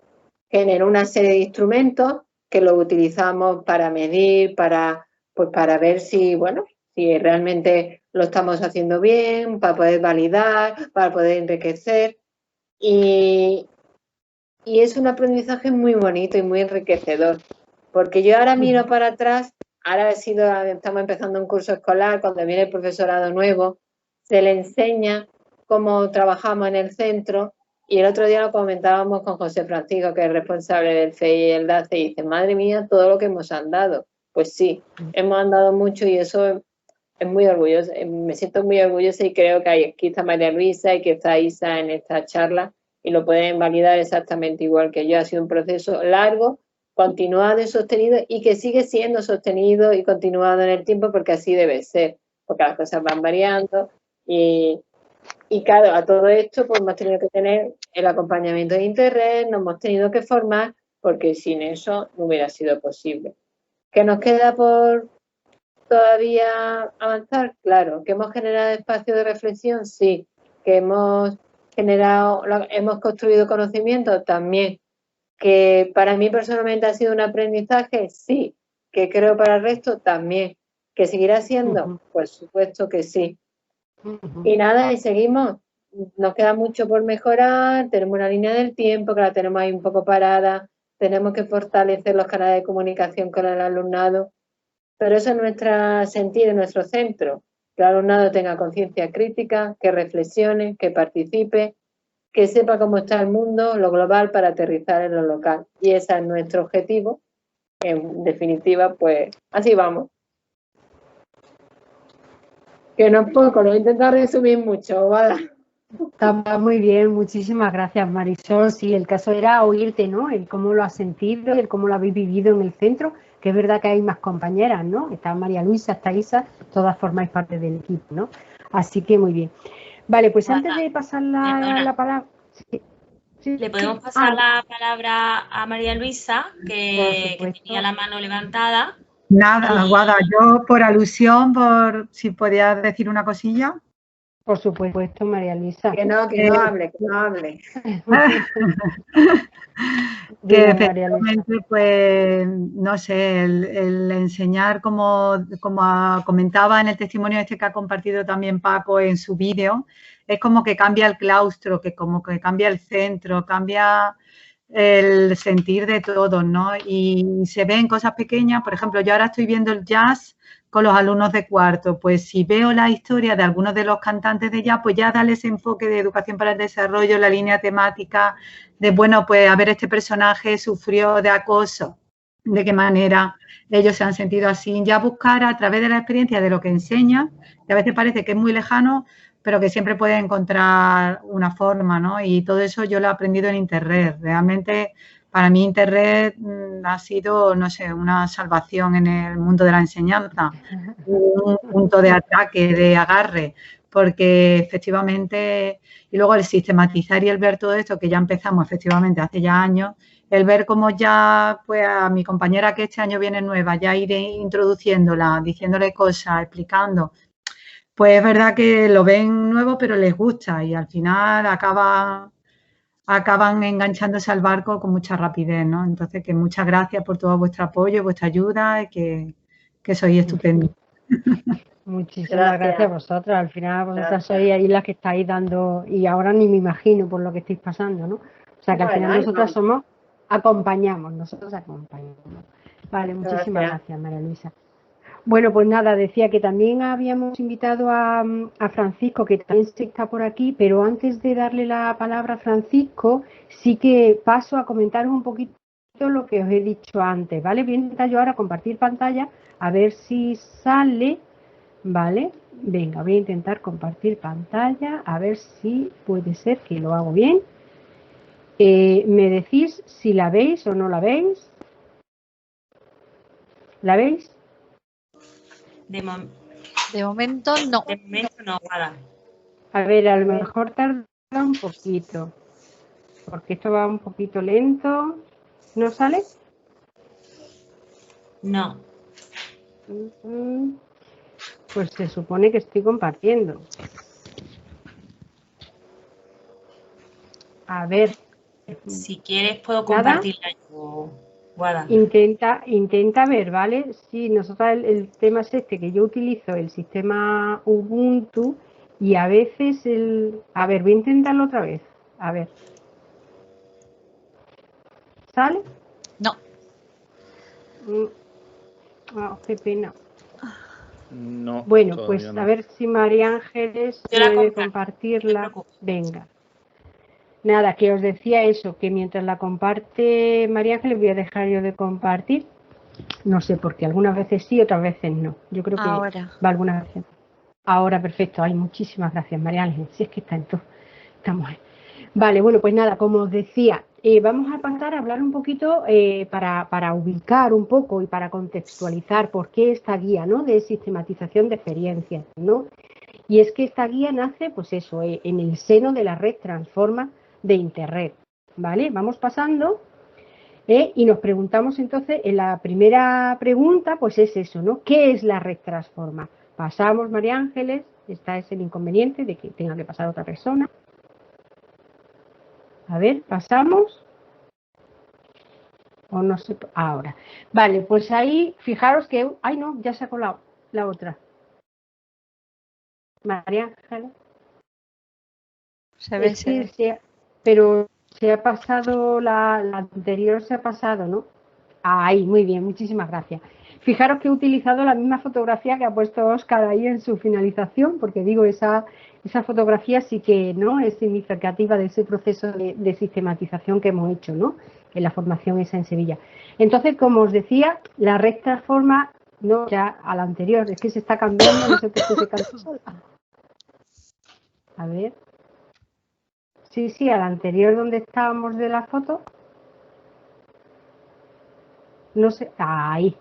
generó una serie de instrumentos que lo utilizamos para medir, para ver si realmente lo estamos haciendo bien, para poder validar, para poder enriquecer. Y es un aprendizaje muy bonito y muy enriquecedor, porque yo ahora miro para atrás, estamos empezando un curso escolar, cuando viene el profesorado nuevo, se le enseña cómo trabajamos en el centro. Y el otro día lo comentábamos con José Francisco, que es responsable del FEI y el DACE, y dice, madre mía, todo lo que hemos andado. Pues sí, hemos andado mucho y eso es muy orgulloso. Me siento muy orgullosa y creo que aquí está María Luisa y que está Isa en esta charla y lo pueden validar exactamente igual que yo. Ha sido un proceso largo, continuado y sostenido y que sigue siendo sostenido y continuado en el tiempo porque así debe ser, porque las cosas van variando y claro, a todo esto pues hemos tenido que tener el acompañamiento de Interreg, nos hemos tenido que formar porque sin eso no hubiera sido posible. ¿Qué nos queda por todavía avanzar? Claro. ¿Que hemos generado espacio de reflexión? Sí. ¿Que hemos construido conocimiento? También. ¿Que para mí personalmente ha sido un aprendizaje? Sí. ¿Que creo para el resto? También. ¿Que seguirá siendo? Por supuesto que sí. Y nada, y seguimos. Nos queda mucho por mejorar, tenemos una línea del tiempo que la tenemos ahí un poco parada, tenemos que fortalecer los canales de comunicación con el alumnado, pero eso es nuestro sentir en nuestro centro, que el alumnado tenga conciencia crítica, que reflexione, que participe, que sepa cómo está el mundo, lo global, para aterrizar en lo local. Y ese es nuestro objetivo. En definitiva, pues así vamos. Que no es poco, lo he intentado resumir mucho, ¿vale? Está muy bien, muchísimas gracias, Marisol. Sí, el caso era oírte, ¿no? El cómo lo has sentido, el cómo lo habéis vivido en el centro, que es verdad que hay más compañeras, ¿no? Está María Luisa, está Isa, todas formáis parte del equipo, ¿no? Así que muy bien. Vale, pues antes de pasar la palabra... Sí. Le podemos pasar la palabra a María Luisa, que tenía la mano levantada. Nada, Guada, yo por alusión, por si podías decir una cosilla. Por supuesto, María Luisa. Que no hable, que no hable. Que efectivamente, pues, no sé, el enseñar, como comentaba en el testimonio este que ha compartido también Paco en su vídeo, es como que cambia el claustro, que como que cambia el centro, cambia el sentir de todos, ¿no? Y se ven cosas pequeñas, por ejemplo, yo ahora estoy viendo el jazz con los alumnos de cuarto, pues si veo la historia de algunos de los cantantes de jazz, pues ya darle ese enfoque de educación para el desarrollo, la línea temática, de bueno, pues a ver, este personaje sufrió de acoso, de qué manera ellos se han sentido así, ya buscar a través de la experiencia de lo que enseña, que a veces parece que es muy lejano, pero que siempre puede encontrar una forma, ¿no? Y todo eso yo lo he aprendido en Interred. Realmente, para mí Interred ha sido, no sé, una salvación en el mundo de la enseñanza, un punto de ataque, de agarre, porque efectivamente, y luego el sistematizar y el ver todo esto, que ya empezamos efectivamente hace ya años, el ver cómo ya, pues a mi compañera que este año viene nueva, ya ir introduciéndola, diciéndole cosas, explicando, pues es verdad que lo ven nuevo, pero les gusta y al final acaban enganchándose al barco con mucha rapidez, ¿no? Entonces, que muchas gracias por todo vuestro apoyo, vuestra ayuda y que sois estupendos. Muchísimas gracias a vosotras. Al final vosotras sois ahí las que estáis dando, y ahora ni me imagino por lo que estáis pasando, ¿no? O sea, que al final nosotras nosotros acompañamos. Vale, muchísimas gracias, María Luisa. Bueno, pues nada, decía que también habíamos invitado a Francisco, que también está por aquí, pero antes de darle la palabra a Francisco, sí que paso a comentaros un poquito lo que os he dicho antes, ¿vale? Voy a intentar yo ahora compartir pantalla, a ver si sale, ¿vale? Venga, voy a intentar compartir pantalla, a ver si puede ser que lo hago bien. ¿Me decís si la veis o no la veis? ¿La veis? De momento no. De momento no, nada. A ver, a lo mejor tarda un poquito, porque esto va un poquito lento. ¿No sale? No. Pues se supone que estoy compartiendo. A ver. Si quieres puedo compartirla yo, Guada. Intenta ver, ¿vale? Sí, nosotros el tema es este, que yo utilizo el sistema Ubuntu y a veces A ver, voy a intentarlo otra vez. A ver. ¿Sale? No. Oh, qué pena. No. Bueno, pues no. A ver si María Ángeles puede compartirla. Venga. Nada, que os decía eso, que mientras la comparte María Ángeles voy a dejar yo de compartir. No sé, porque algunas veces sí, otras veces no. Yo creo que ahora. Va algunas veces. Ahora, perfecto. Ay, muchísimas gracias, María Ángeles. Si es que está en todo. Estamos ahí. Vale, bueno, pues nada, como os decía, vamos a pasar a hablar un poquito para ubicar un poco y para contextualizar por qué esta guía, ¿no?, de sistematización de experiencias, ¿no? Y es que esta guía nace, pues eso, en el seno de la red Transforma de Interred, ¿vale? Vamos pasando y nos preguntamos entonces, en la primera pregunta, pues es eso, ¿no? ¿Qué es la red Transforma? Pasamos, María Ángeles, esta es el inconveniente de que tenga que pasar otra persona. A ver, pasamos. O no sé, ahora. Vale, pues ahí, fijaros que... Ay, no, ya se ha colado la otra. María Ángeles. Se ve. Pero se ha pasado, la anterior se ha pasado, ¿no? Ahí, muy bien, muchísimas gracias. Fijaros que he utilizado la misma fotografía que ha puesto Óscar ahí en su finalización, porque digo, esa fotografía sí que no es significativa de ese proceso de sistematización que hemos hecho, ¿no?, en la formación esa en Sevilla. Entonces, como os decía, la red Transforma, no, ya a la anterior, es que se está cambiando, no sé por qué se cambia sola. A ver. Sí, a la anterior donde estábamos de la foto. No sé, ahí.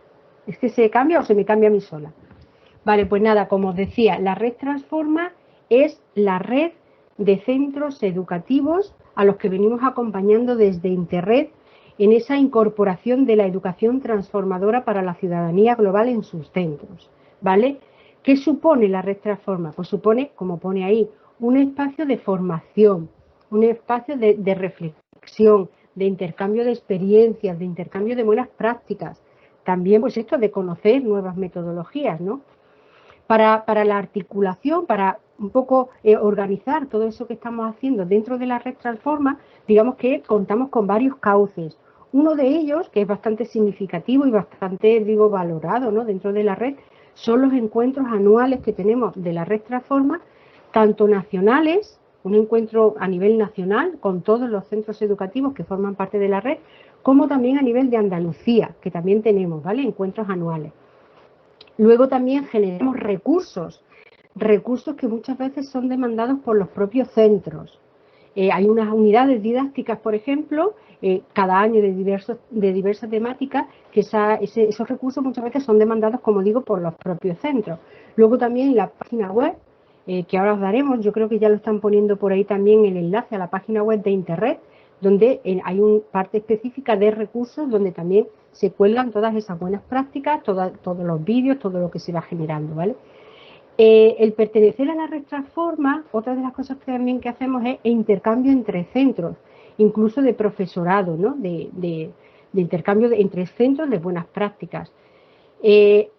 ¿Es que se cambia o se me cambia a mí sola? Vale, pues nada, como os decía, la red Transforma es la red de centros educativos a los que venimos acompañando desde Interred en esa incorporación de la educación transformadora para la ciudadanía global en sus centros, ¿vale? ¿Qué supone la red Transforma? Pues supone, como pone ahí, un espacio de formación, un espacio de reflexión, de intercambio de experiencias, de intercambio de buenas prácticas. También, pues esto de conocer nuevas metodologías, ¿no? Para la articulación, para un poco organizar todo eso que estamos haciendo dentro de la red Transforma, digamos que contamos con varios cauces. Uno de ellos, que es bastante significativo y bastante, digo, valorado, ¿no?, dentro de la red, son los encuentros anuales que tenemos de la red Transforma, tanto nacionales, un encuentro a nivel nacional con todos los centros educativos que forman parte de la red, como también a nivel de Andalucía, que también tenemos, ¿vale?, encuentros anuales. Luego también generamos recursos que muchas veces son demandados por los propios centros. Hay unas unidades didácticas, por ejemplo, cada año de diversas temáticas, que esos recursos muchas veces son demandados, como digo, por los propios centros. Luego también la página web, que ahora os daremos, yo creo que ya lo están poniendo por ahí también el enlace a la página web de Interred, donde hay una parte específica de recursos donde también se cuelgan todas esas buenas prácticas, todos los vídeos, todo lo que se va generando, ¿vale? El pertenecer a la red Transforma, otra de las cosas que también que hacemos es intercambio entre centros, incluso de profesorado, ¿no?, de intercambio entre centros de buenas prácticas.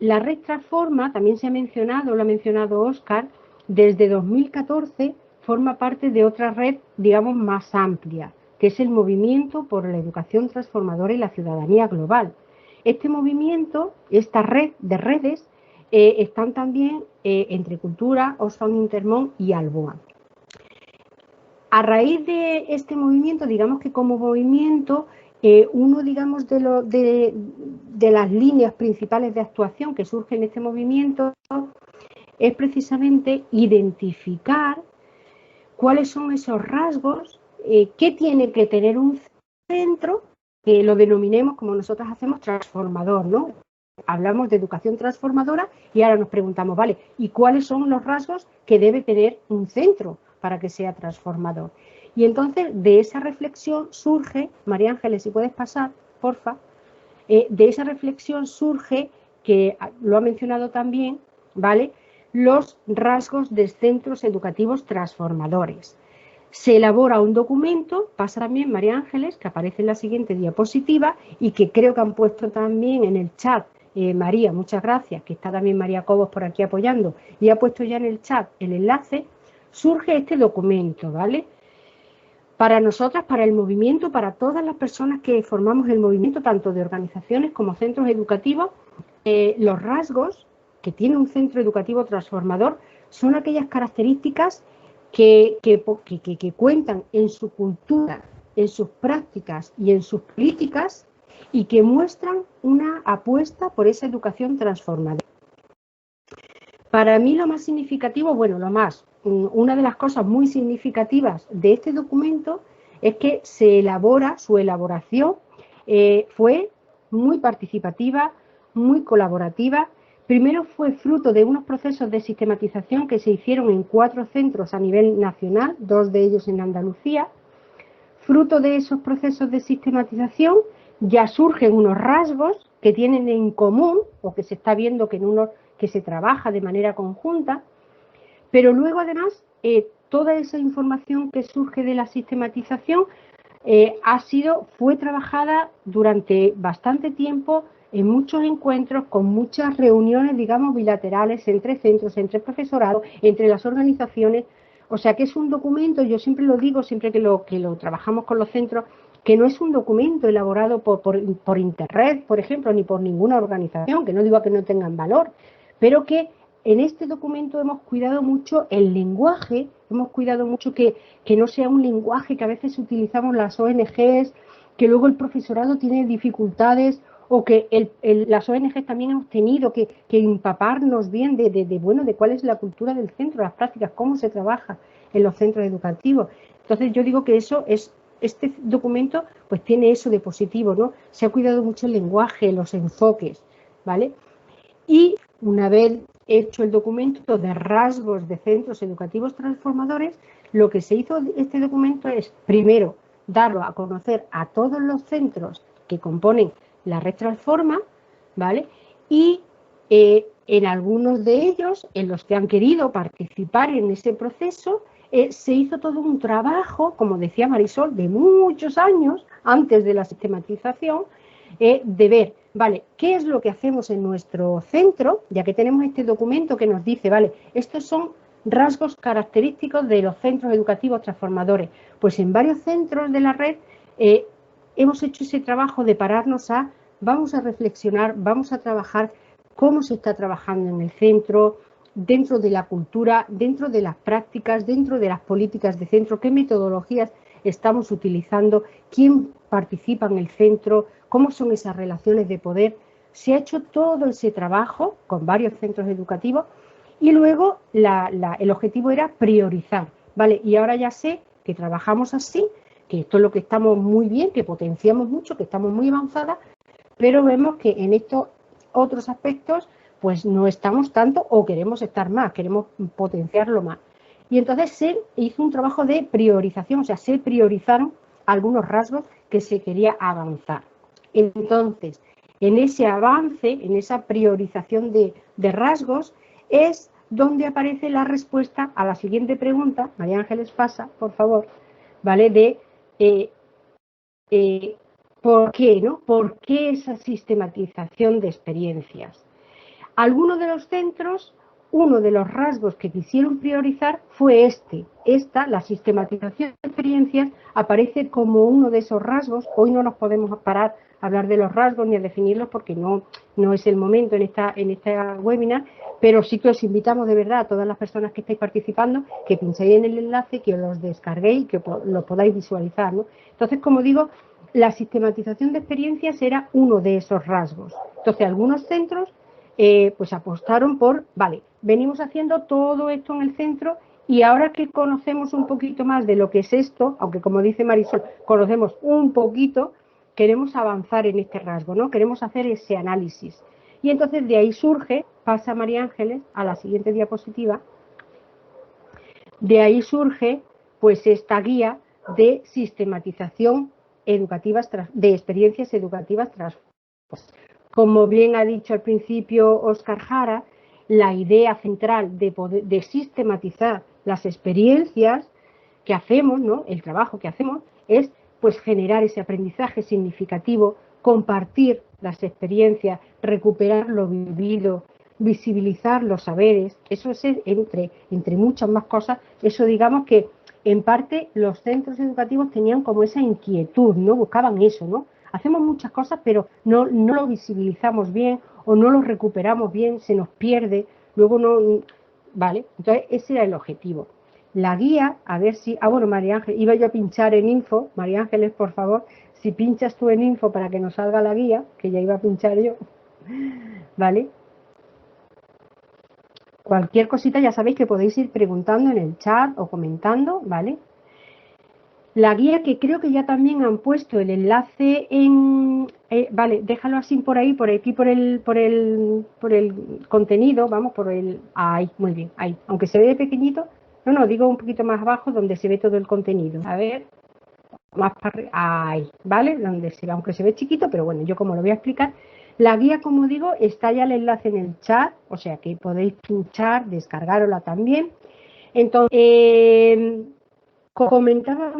La red Transforma, también se ha mencionado, lo ha mencionado Óscar, desde 2014 forma parte de otra red, digamos, más amplia, que es el Movimiento por la Educación Transformadora y la Ciudadanía Global. Este movimiento, esta red de redes, están también entre Cultura, Oxfam Intermón y Alboa. A raíz de este movimiento, digamos que como movimiento, uno, digamos, de las líneas principales de actuación que surge en este movimiento es precisamente identificar cuáles son esos rasgos que tiene que tener un centro, que lo denominemos, como nosotros hacemos, transformador, ¿no? Hablamos de educación transformadora y ahora nos preguntamos, vale, ¿y cuáles son los rasgos que debe tener un centro para que sea transformador? Y entonces de esa reflexión surge, María Ángeles, si puedes pasar, porfa, de esa reflexión surge, que lo ha mencionado también, ¿vale?, los rasgos de centros educativos transformadores. Se elabora un documento, pasa también María Ángeles, que aparece en la siguiente diapositiva y que creo que han puesto también en el chat, María, muchas gracias, que está también María Cobos por aquí apoyando, y ha puesto ya en el chat el enlace. Surge este documento, ¿vale? Para nosotras, para el movimiento, para todas las personas que formamos el movimiento, tanto de organizaciones como centros educativos, los rasgos que tiene un centro educativo transformador son aquellas características que cuentan en su cultura, en sus prácticas y en sus políticas y que muestran una apuesta por esa educación transformadora. Para mí lo más significativo, bueno, una de las cosas muy significativas de este documento es que su elaboración fue muy participativa, muy colaborativa. Primero fue fruto de unos procesos de sistematización que se hicieron en 4 centros a nivel nacional, 2 de ellos en Andalucía. Fruto de esos procesos de sistematización ya surgen unos rasgos que tienen en común, o que se está viendo que se trabaja de manera conjunta, pero luego además toda esa información que surge de la sistematización fue trabajada durante bastante tiempo en muchos encuentros, con muchas reuniones, digamos, bilaterales entre centros, entre profesorado, entre las organizaciones. O sea que es un documento, yo siempre lo digo, siempre que lo trabajamos con los centros, que no es un documento elaborado por Interred, por ejemplo, ni por ninguna organización, que no digo que no tengan valor, pero que en este documento hemos cuidado mucho el lenguaje, hemos cuidado mucho que no sea un lenguaje que a veces utilizamos las ONGs, que luego el profesorado tiene dificultades, o que las ONGs también hemos tenido que empaparnos bien de cuál es la cultura del centro, las prácticas, cómo se trabaja en los centros educativos. Entonces yo digo que este documento pues tiene eso de positivo, ¿no? Se ha cuidado mucho el lenguaje, los enfoques, ¿vale? Y una vez hecho el documento de rasgos de centros educativos transformadores, lo que se hizo este documento es, primero, darlo a conocer a todos los centros que componen la red Transforma, ¿vale? Y en algunos de ellos, en los que han querido participar en ese proceso, se hizo todo un trabajo, como decía Marisol, de muchos años antes de la sistematización, de ver, vale, ¿qué es lo que hacemos en nuestro centro? Ya que tenemos este documento que nos dice, vale, estos son rasgos característicos de los centros educativos transformadores. Pues en varios centros de la red hemos hecho ese trabajo de pararnos vamos a reflexionar, vamos a trabajar cómo se está trabajando en el centro, dentro de la cultura, dentro de las prácticas, dentro de las políticas de centro, qué metodologías estamos utilizando, quién participa en el centro, cómo son esas relaciones de poder. Se ha hecho todo ese trabajo con varios centros educativos y luego el objetivo era priorizar, ¿vale? Y ahora ya sé que trabajamos así, que esto es lo que estamos muy bien, que potenciamos mucho, que estamos muy avanzadas, pero vemos que en estos otros aspectos pues no estamos tanto o queremos estar más, queremos potenciarlo más. Y entonces se hizo un trabajo de priorización, o sea, se priorizaron algunos rasgos que se quería avanzar. Entonces, en ese avance, en esa priorización de rasgos, es donde aparece la respuesta a la siguiente pregunta, María Ángeles pasa, por favor, ¿vale? De ¿por qué, no? ¿Por qué esa sistematización de experiencias? Algunos de los centros, uno de los rasgos que quisieron priorizar fue la sistematización de experiencias aparece como uno de esos rasgos. Hoy no nos podemos parar a hablar de los rasgos ni a definirlos porque no es el momento en esta webinar, pero sí que os invitamos de verdad a todas las personas que estáis participando que pinchéis en el enlace, que os los descarguéis, que lo podáis visualizar, ¿no? Entonces, como digo, la sistematización de experiencias era uno de esos rasgos. Entonces, algunos centros pues apostaron por, vale, venimos haciendo todo esto en el centro y ahora que conocemos un poquito más de lo que es esto, aunque como dice Marisol, conocemos un poquito, queremos avanzar en este rasgo, ¿no? Queremos hacer ese análisis. Y entonces de ahí surge, pasa María Ángeles a la siguiente diapositiva, de ahí surge pues esta guía de sistematización educativa, de experiencias educativas transformadoras. Como bien ha dicho al principio Óscar Jara, la idea central de sistematizar las experiencias que hacemos, ¿no? El trabajo que hacemos es pues generar ese aprendizaje significativo, compartir las experiencias, recuperar lo vivido, visibilizar los saberes. Eso es entre muchas más cosas. Eso digamos que en parte los centros educativos tenían como esa inquietud, ¿no? Buscaban eso, ¿no? Hacemos muchas cosas, pero no lo visibilizamos bien o no lo recuperamos bien, se nos pierde, luego no... ¿Vale? Entonces, ese era el objetivo. La guía, a ver si... bueno, María Ángeles, iba yo a pinchar en info. María Ángeles, por favor, si pinchas tú en info para que nos salga la guía, que ya iba a pinchar yo. ¿Vale? Cualquier cosita ya sabéis que podéis ir preguntando en el chat o comentando, ¿vale? La guía que creo que ya también han puesto el enlace en... vale, déjalo así por ahí, por aquí, por el contenido, vamos, ahí, muy bien, ahí. Aunque se ve pequeñito, no, digo un poquito más abajo donde se ve todo el contenido. A ver, más para arriba, ahí, ¿vale? Donde se ve, aunque se ve chiquito, pero bueno, yo como lo voy a explicar. La guía, como digo, está ya el enlace en el chat, o sea que podéis pinchar, descargarla también. Entonces... comentaba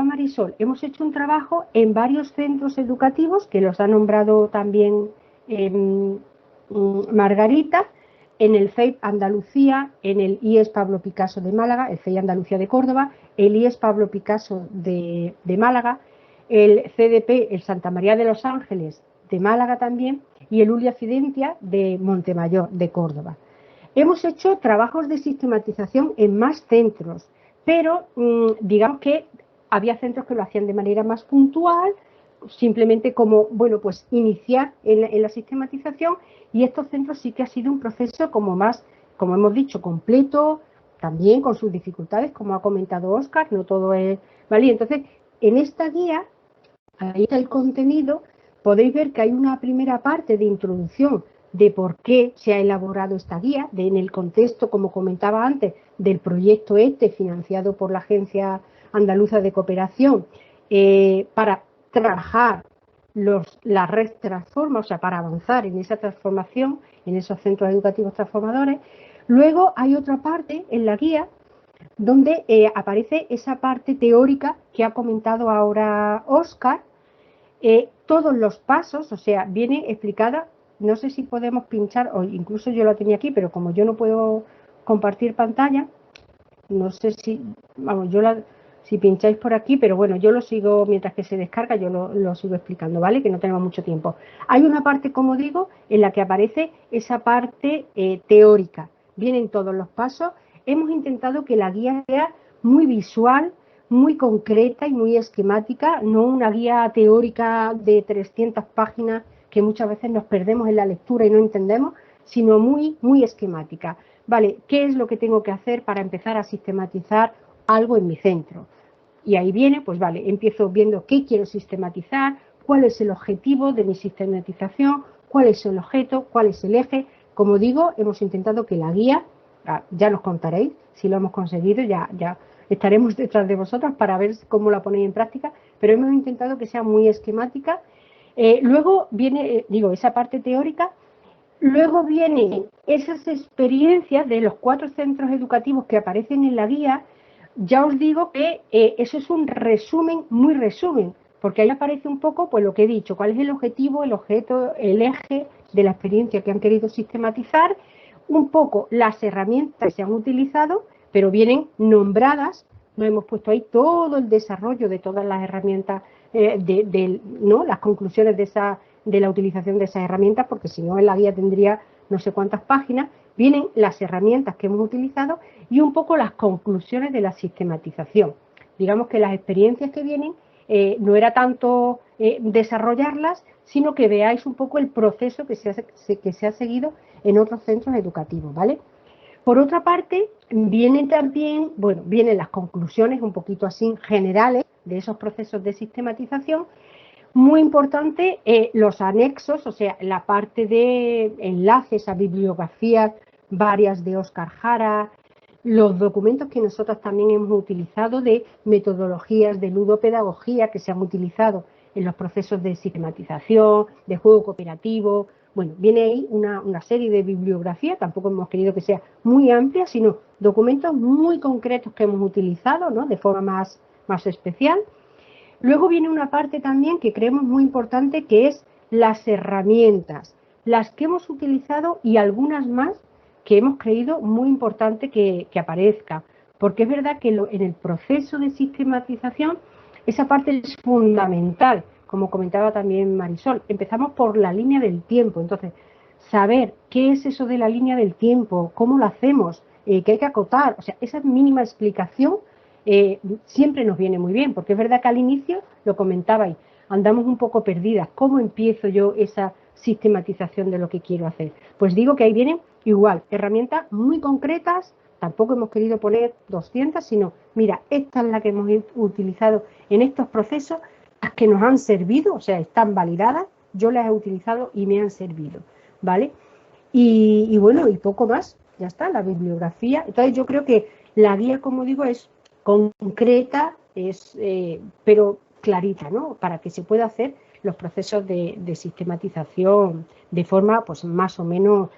Marisol, hemos hecho un trabajo en varios centros educativos, que los ha nombrado también Margarita, en el CEIP Andalucía, en el IES Pablo Picasso de Málaga, el CEIP Andalucía de Córdoba, el IES Pablo Picasso de Málaga, el CDP, el Santa María de los Ángeles de Málaga también, y el Ulia Fidentia de Montemayor de Córdoba. Hemos hecho trabajos de sistematización en más centros, pero digamos que había centros que lo hacían de manera más puntual, simplemente como, bueno, pues iniciar en la sistematización, y estos centros sí que ha sido un proceso como más, como hemos dicho, completo, también con sus dificultades, como ha comentado Óscar, no todo es... ¿Vale? Entonces, en esta guía, ahí está el contenido, podéis ver que hay una primera parte de introducción de por qué se ha elaborado esta guía, en el contexto, como comentaba antes, del proyecto financiado por la Agencia Andaluza de Cooperación, para trabajar la red transforma, o sea, para avanzar en esa transformación, en esos centros educativos transformadores. Luego hay otra parte en la guía donde aparece esa parte teórica que ha comentado ahora Óscar, todos los pasos, o sea, viene explicada, no sé si podemos pinchar, o incluso yo la tenía aquí, pero como yo no puedo compartir pantalla, no sé si, vamos, si pincháis por aquí, pero bueno, yo lo sigo, mientras que se descarga, yo lo sigo explicando, ¿vale? Que no tenemos mucho tiempo. Hay una parte, como digo, en la que aparece esa parte teórica. Vienen todos los pasos. Hemos intentado que la guía sea muy visual, muy concreta y muy esquemática, no una guía teórica de 300 páginas que muchas veces nos perdemos en la lectura y no entendemos, sino muy, muy esquemática. Vale, ¿qué es lo que tengo que hacer para empezar a sistematizar algo en mi centro? Y ahí viene, pues vale, empiezo viendo qué quiero sistematizar, cuál es el objetivo de mi sistematización, cuál es el objeto, cuál es el eje. Como digo, hemos intentado que la guía, ya nos contaréis si lo hemos conseguido, ya estaremos detrás de vosotras para ver cómo la ponéis en práctica, pero hemos intentado que sea muy esquemática. Luego viene, esa parte teórica. Luego vienen esas experiencias de los 4 centros educativos que aparecen en la guía. Ya os digo que eso es un resumen, muy resumen, porque ahí aparece un poco pues lo que he dicho, cuál es el objetivo, el objeto, el eje de la experiencia que han querido sistematizar, un poco las herramientas que se han utilizado, pero vienen nombradas. No hemos puesto ahí todo el desarrollo de todas las herramientas, ¿no? Las conclusiones de la utilización de esas herramientas, porque si no en la guía tendría no sé cuántas páginas. Vienen las herramientas que hemos utilizado y un poco las conclusiones de la sistematización. Digamos que las experiencias que vienen no era tanto desarrollarlas, sino que veáis un poco el proceso que se ha seguido en otros centros educativos, ¿vale? Por otra parte, vienen también, vienen las conclusiones un poquito así generales de esos procesos de sistematización. Muy importante, los anexos, o sea, la parte de enlaces a bibliografías varias de Óscar Jara, los documentos que nosotros también hemos utilizado de metodologías de ludopedagogía que se han utilizado en los procesos de sistematización, de juego cooperativo. Bueno, viene ahí una serie de bibliografía, tampoco hemos querido que sea muy amplia, sino documentos muy concretos que hemos utilizado, ¿no? De forma más especial. Luego viene una parte también que creemos muy importante, que es las herramientas, las que hemos utilizado y algunas más que hemos creído muy importante que aparezca, porque es verdad que en el proceso de sistematización esa parte es fundamental, como comentaba también Marisol. Empezamos por la línea del tiempo, entonces saber qué es eso de la línea del tiempo, cómo lo hacemos, qué hay que acotar, o sea, esa mínima explicación siempre nos viene muy bien, porque es verdad que al inicio, lo comentabais, andamos un poco perdidas. ¿Cómo empiezo yo esa sistematización de lo que quiero hacer? Pues digo que ahí vienen igual, herramientas muy concretas. Tampoco hemos querido poner 200, sino, mira, esta es la que hemos utilizado en estos procesos, las que nos han servido, o sea, están validadas, yo las he utilizado y me han servido, ¿vale? Y bueno, y poco más, ya está, la bibliografía. Entonces yo creo que la guía, como digo, es concreta, pero clarita, ¿no? Para que se pueda hacer los procesos de sistematización de forma, pues, más o menos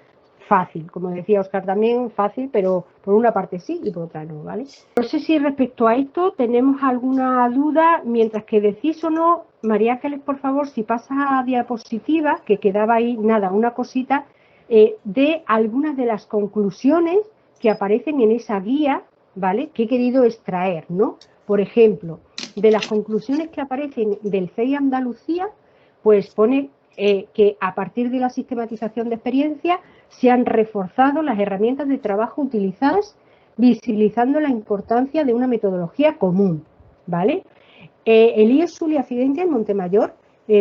fácil. Como decía Óscar también, fácil, pero por una parte sí y por otra no, ¿vale? No sé si respecto a esto tenemos alguna duda, mientras que decís o no. María Ángeles, por favor, si pasas a diapositiva, que quedaba ahí, nada, una cosita, de algunas de las conclusiones que aparecen en esa guía, ¿vale? Que he querido extraer, ¿no? Por ejemplo, de las conclusiones que aparecen del CEI Andalucía, pues pone que a partir de la sistematización de experiencias se han reforzado las herramientas de trabajo utilizadas, visibilizando la importancia de una metodología común, ¿vale? El IES Zulia Fidentia en Montemayor,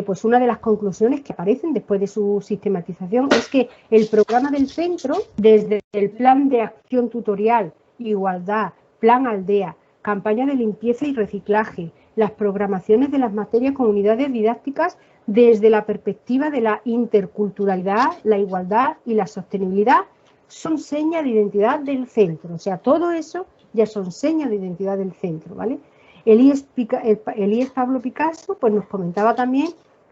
pues una de las conclusiones que aparecen después de su sistematización es que el programa del centro, desde el plan de acción tutorial, igualdad, plan aldea, campaña de limpieza y reciclaje, las programaciones de las materias con unidades didácticas desde la perspectiva de la interculturalidad, la igualdad y la sostenibilidad, son señas de identidad del centro. O sea, todo eso ya son señas de identidad del centro, ¿vale? El IES Pablo Picasso pues nos comentaba también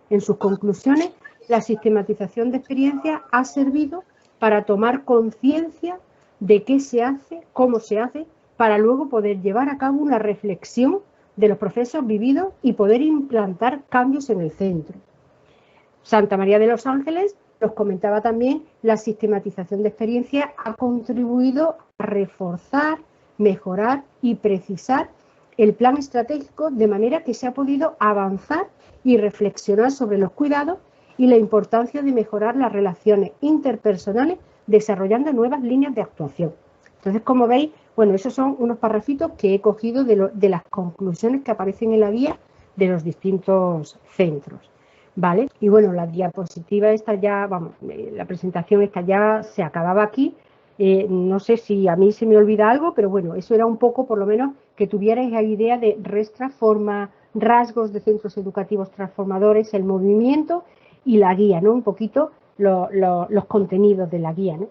en sus conclusiones: la sistematización de experiencias ha servido para tomar conciencia de qué se hace, cómo se hace, para luego poder llevar a cabo una reflexión de los procesos vividos y poder implantar cambios en el centro. Santa María de los Ángeles nos comentaba también: la sistematización de experiencias ha contribuido a reforzar, mejorar y precisar el plan estratégico, de manera que se ha podido avanzar y reflexionar sobre los cuidados y la importancia de mejorar las relaciones interpersonales, desarrollando nuevas líneas de actuación. Entonces, como veis, bueno, esos son unos parrafitos que he cogido de las conclusiones que aparecen en la guía de los distintos centros, ¿vale? Y bueno, la diapositiva esta ya, vamos, la presentación esta ya se acababa aquí. No sé si a mí se me olvida algo, pero bueno, eso era un poco, por lo menos, que tuvierais la idea de Res Transforma, rasgos de centros educativos transformadores, el movimiento y la guía, ¿no? Un poquito los contenidos de la guía, ¿no?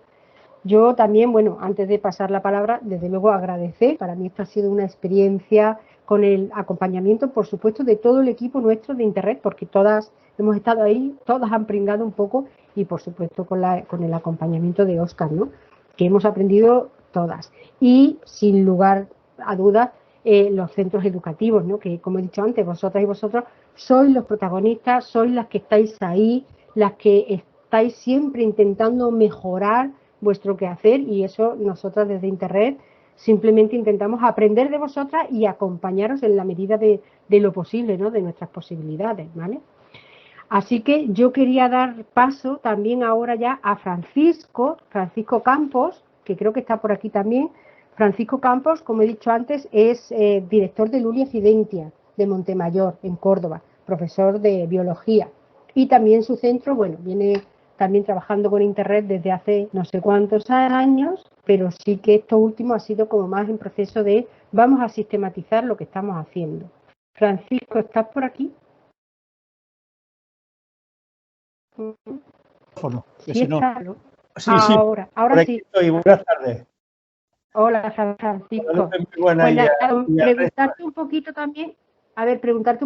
Yo también, bueno, antes de pasar la palabra, desde luego agradecer. Para mí esto ha sido una experiencia con el acompañamiento, por supuesto, de todo el equipo nuestro de Interred, porque todas hemos estado ahí, todas han pringado un poco, y por supuesto con el acompañamiento de Óscar, ¿no? Que hemos aprendido todas. Y sin lugar a dudas, los centros educativos, ¿no? Que, como he dicho antes, vosotras y vosotros sois los protagonistas, sois las que estáis ahí, las que estáis siempre intentando mejorar vuestro quehacer, y eso nosotras desde Interred simplemente intentamos aprender de vosotras y acompañaros en la medida de lo posible, ¿no? De nuestras posibilidades, ¿vale? Así que yo quería dar paso también ahora ya a Francisco Campos, que creo que está por aquí también. Francisco Campos, como he dicho antes, es director del Lulia Fidentia de Montemayor, en Córdoba, profesor de biología. Y también su centro, bueno, viene también trabajando con Interred desde hace no sé cuántos años, pero sí que esto último ha sido como más en proceso de vamos a sistematizar lo que estamos haciendo. Francisco, ¿estás por aquí? Sí, no. Claro. Sí, ahora sí. Estoy. Buenas tardes. Hola, Francisco. Preguntarte un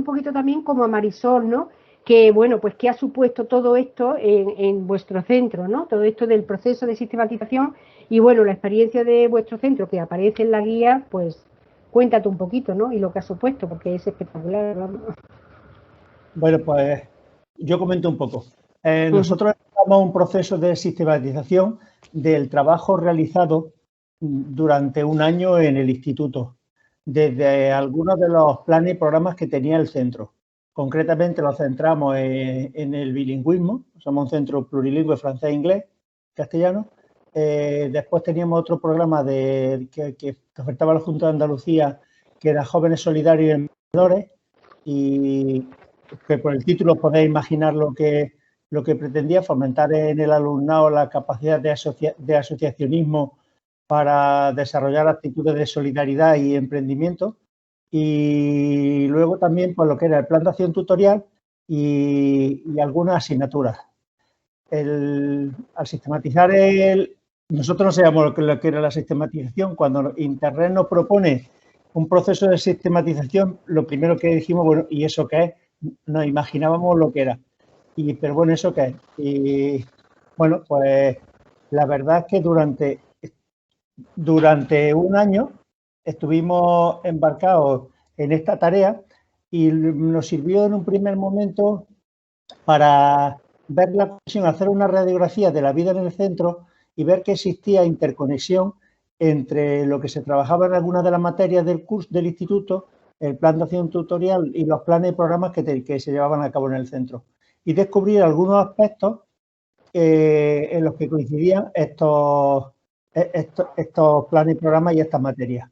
poquito también, como a Marisol, ¿no? Que, bueno, pues qué ha supuesto todo esto en vuestro centro, ¿no? Todo esto del proceso de sistematización y, bueno, la experiencia de vuestro centro que aparece en la guía, pues cuéntate un poquito, ¿no? Y lo que ha supuesto, porque es espectacular, ¿no? Bueno, pues yo comento un poco. Nosotros estamos en un proceso de sistematización del trabajo realizado durante un año en el instituto, desde algunos de los planes y programas que tenía el centro. Concretamente nos centramos en el bilingüismo, somos un centro plurilingüe francés-inglés, castellano. Después teníamos otro programa que ofertaba la Junta de Andalucía, que era Jóvenes Solidarios y Emprendedores, y que por el título podéis imaginar lo que pretendía: fomentar en el alumnado la capacidad de asociacionismo para desarrollar actitudes de solidaridad y emprendimiento. Y luego también por lo que era el plan de acción tutorial y algunas asignaturas. Al sistematizar nosotros no sabíamos lo que era la sistematización. Cuando Interred nos propone un proceso de sistematización, lo primero que dijimos, bueno, ¿y eso qué es? Nos imaginábamos lo que era. Pero bueno, ¿eso qué es? Y bueno, pues la verdad es que durante un año estuvimos embarcados en esta tarea y nos sirvió en un primer momento para ver la conexión, hacer una radiografía de la vida en el centro y ver que existía interconexión entre lo que se trabajaba en algunas de las materias del curso del instituto, el plan de acción tutorial y los planes y programas que se llevaban a cabo en el centro. Y descubrir algunos aspectos en los que coincidían estos planes y programas y estas materias.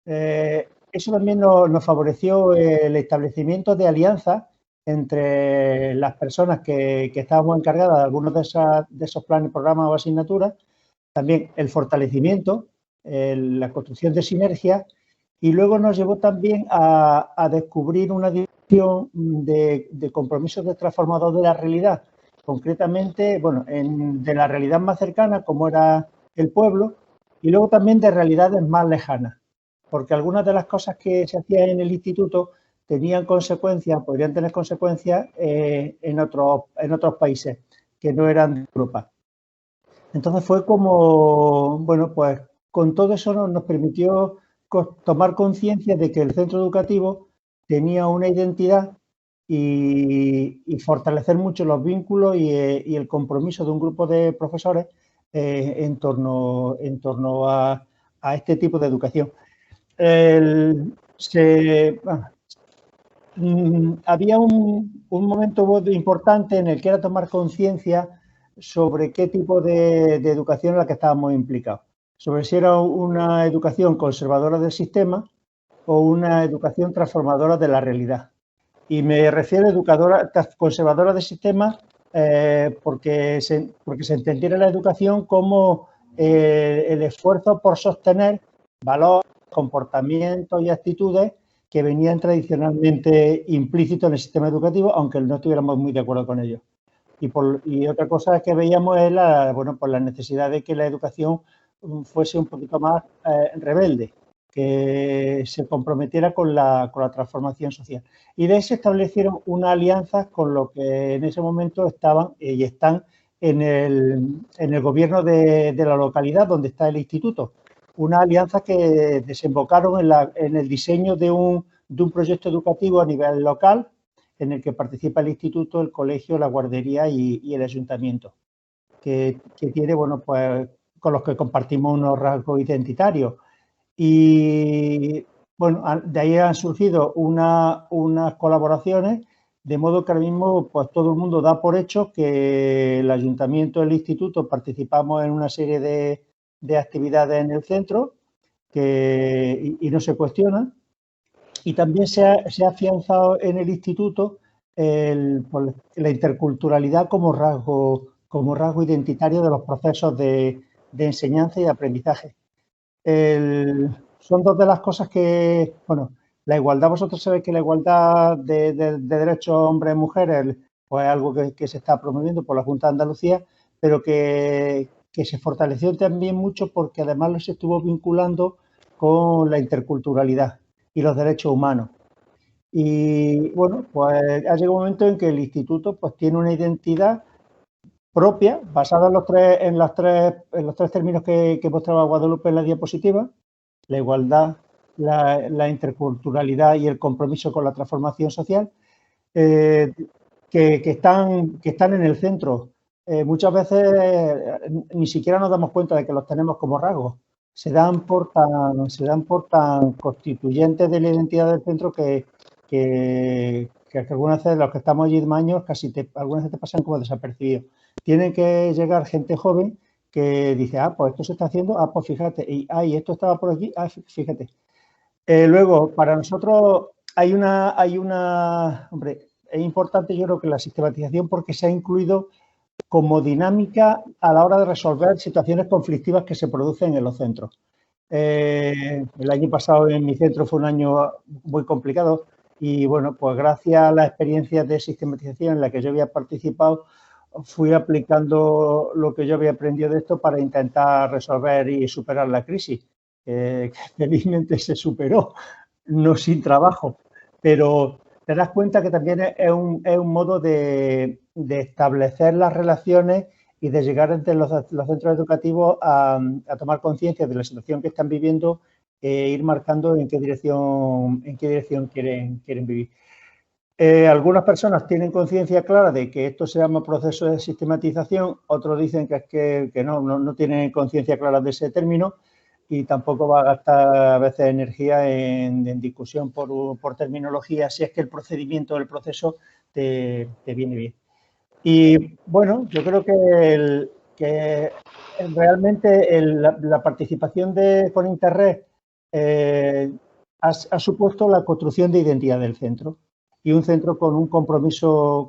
Eso también nos favoreció el establecimiento de alianzas entre las personas que estábamos encargadas de algunos de esos planes, programas o asignaturas, también el fortalecimiento, la construcción de sinergias, y luego nos llevó también a descubrir una dirección de compromisos de transformador de la realidad, concretamente, bueno, de la realidad más cercana, como era el pueblo, y luego también de realidades más lejanas, porque algunas de las cosas que se hacían en el instituto tenían consecuencias, podrían tener consecuencias en otros países que no eran de Europa. Entonces fue como, bueno, pues con todo eso nos permitió tomar conciencia de que el centro educativo tenía una identidad y fortalecer mucho los vínculos y el compromiso de un grupo de profesores en torno a este tipo de educación. Había un momento importante en el que era tomar conciencia sobre qué tipo de educación en la que estábamos implicados, sobre si era una educación conservadora del sistema o una educación transformadora de la realidad. Y me refiero a conservadora del sistema porque se entendiera la educación como el esfuerzo por sostener valores, comportamientos y actitudes que venían tradicionalmente implícitos en el sistema educativo, aunque no estuviéramos muy de acuerdo con ellos. Y otra cosa que veíamos es la necesidad de que la educación fuese un poquito más rebelde, que se comprometiera con la transformación social. Y de ahí se establecieron unas alianzas con lo que en ese momento estaban y están en el gobierno de la localidad donde está el instituto. Unas alianzas que desembocaron en el diseño de un proyecto educativo a nivel local, en el que participa el instituto, el colegio, la guardería y el ayuntamiento, que tiene, bueno, pues con los que compartimos unos rasgos identitarios. Y bueno, de ahí han surgido unas colaboraciones, de modo que ahora mismo pues todo el mundo da por hecho que el ayuntamiento y el instituto participamos en una serie de actividades en el centro y no se cuestionan. Y también se ha afianzado en el instituto la interculturalidad como rasgo identitario de los procesos de enseñanza y de aprendizaje. Son dos de las cosas que, bueno, la igualdad, vosotros sabéis que la igualdad de derechos hombres y mujeres pues, es algo que se está promoviendo por la Junta de Andalucía, pero que se fortaleció también mucho porque además los estuvo vinculando con la interculturalidad y los derechos humanos. Y bueno, pues ha llegado un momento en que el instituto pues tiene una identidad propia, basada en los tres términos que mostraba Guadalupe en la diapositiva: la igualdad, la interculturalidad y el compromiso con la transformación social, que están en el centro. Muchas veces ni siquiera nos damos cuenta de que los tenemos como rasgos. Se dan por tan constituyentes de la identidad del centro que algunas veces los que estamos allí de años algunas veces te pasan como desapercibidos. Tiene que llegar gente joven que dice, pues esto se está haciendo, pues fíjate, y esto estaba por aquí, fíjate. Luego, para nosotros hombre, es importante yo creo que la sistematización porque se ha incluido como dinámica a la hora de resolver situaciones conflictivas que se producen en los centros. El año pasado en mi centro fue un año muy complicado y bueno, pues gracias a la experiencia de sistematización en la que yo había participado, fui aplicando lo que yo había aprendido de esto para intentar resolver y superar la crisis, que felizmente se superó, no sin trabajo, pero te das cuenta que también es un modo de establecer las relaciones y de llegar entre los centros educativos a tomar conciencia de la situación que están viviendo e ir marcando en qué dirección quieren vivir. Algunas personas tienen conciencia clara de que esto se llama proceso de sistematización, otros dicen que no tienen conciencia clara de ese término y tampoco va a gastar a veces energía en discusión por terminología si es que el procedimiento del proceso te viene bien. Y bueno, yo creo que realmente la participación con Interreg ha supuesto la construcción de identidad del centro y un centro con un compromiso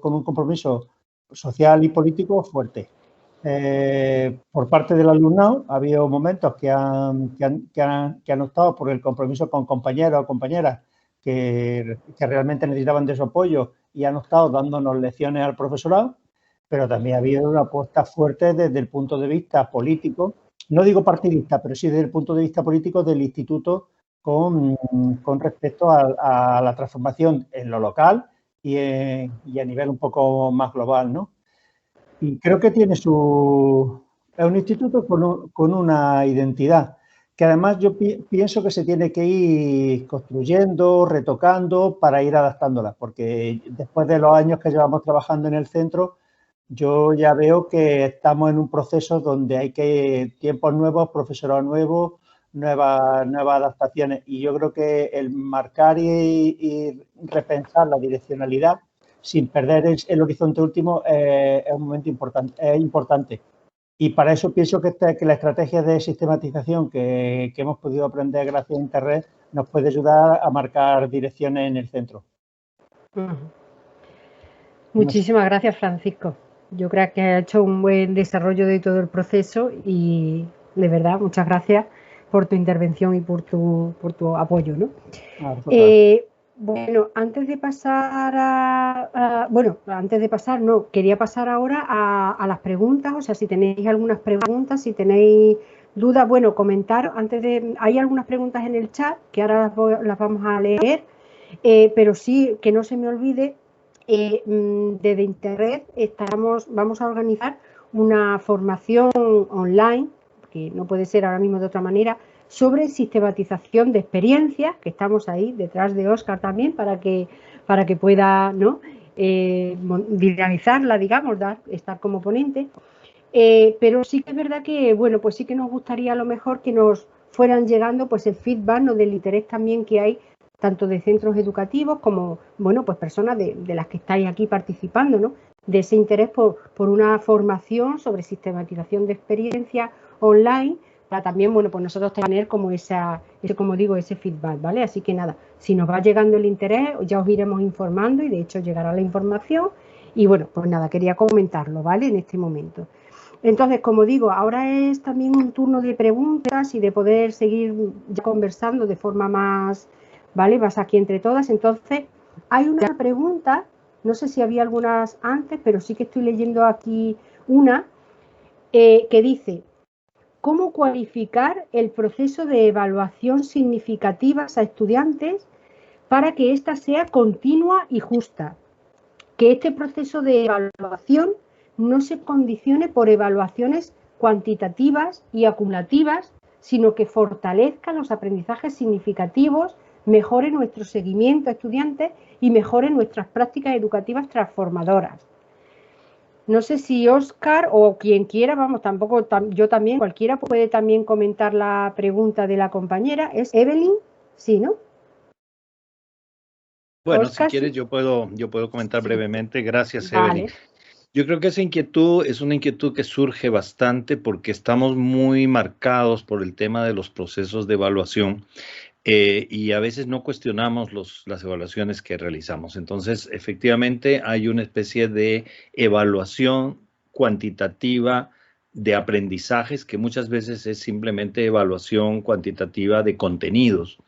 social y político fuerte. Por parte del alumnado ha habido momentos que han optado por el compromiso con compañeros o compañeras que realmente necesitaban de su apoyo y han estado dándonos lecciones al profesorado, pero también ha habido una apuesta fuerte desde el punto de vista político, no digo partidista, pero sí desde el punto de vista político del instituto con respecto a la transformación en lo local y a nivel un poco más global, ¿no? Y creo que tiene es un instituto con una identidad, que además yo pienso que se tiene que ir construyendo, retocando para ir adaptándola, porque después de los años que llevamos trabajando en el centro, yo ya veo que estamos en un proceso donde hay que tiempos nuevos, profesorado nuevo, nuevas adaptaciones, y yo creo que el marcar y repensar la direccionalidad sin perder el horizonte último es un momento importante. Y para eso pienso que la estrategia de sistematización que hemos podido aprender gracias a Internet nos puede ayudar a marcar direcciones en el centro. Muchísimas gracias, Francisco. Yo creo que ha hecho un buen desarrollo de todo el proceso y de verdad muchas gracias por tu intervención y por tu apoyo, ¿no? Bueno, antes de pasar quería pasar ahora a las preguntas, o sea, si tenéis algunas preguntas, si tenéis dudas, bueno, comentar, hay algunas preguntas en el chat que ahora las vamos a leer, pero sí, que no se me olvide, desde Internet vamos a organizar una formación online, que no puede ser ahora mismo de otra manera, sobre sistematización de experiencias, que estamos ahí detrás de Óscar también para que pueda, ¿no?, dinamizarla, digamos, estar como ponente. Pero sí que es verdad que, bueno, pues sí que nos gustaría a lo mejor que nos fueran llegando pues el feedback, ¿no?, del interés también que hay tanto de centros educativos como, bueno, pues personas de las que estáis aquí participando, ¿no?, de ese interés por una formación sobre sistematización de experiencias online, para también, bueno, pues nosotros tener como como digo, ese feedback, ¿vale? Así que nada, si nos va llegando el interés, ya os iremos informando y de hecho llegará la información. Y bueno, pues nada, quería comentarlo, ¿vale?, en este momento. Entonces, como digo, ahora es también un turno de preguntas y de poder seguir ya conversando de forma más, ¿vale?, más aquí entre todas. Entonces, hay una pregunta, no sé si había algunas antes, pero sí que estoy leyendo aquí una que dice: ¿cómo cualificar el proceso de evaluación significativas a estudiantes para que ésta sea continua y justa? Que este proceso de evaluación no se condicione por evaluaciones cuantitativas y acumulativas, sino que fortalezca los aprendizajes significativos, mejore nuestro seguimiento a estudiantes y mejore nuestras prácticas educativas transformadoras. No sé si Óscar o quien quiera, vamos, tampoco yo también, cualquiera puede también comentar la pregunta de la compañera. ¿Es Evelyn? Sí, ¿no? Bueno, Óscar, si quieres yo puedo comentar brevemente. Gracias, Evelyn. Yo creo que esa inquietud es una inquietud que surge bastante porque estamos muy marcados por el tema de los procesos de evaluación. Y a veces no cuestionamos las evaluaciones que realizamos. Entonces, efectivamente, hay una especie de evaluación cuantitativa de aprendizajes que muchas veces es simplemente evaluación cuantitativa de contenidos.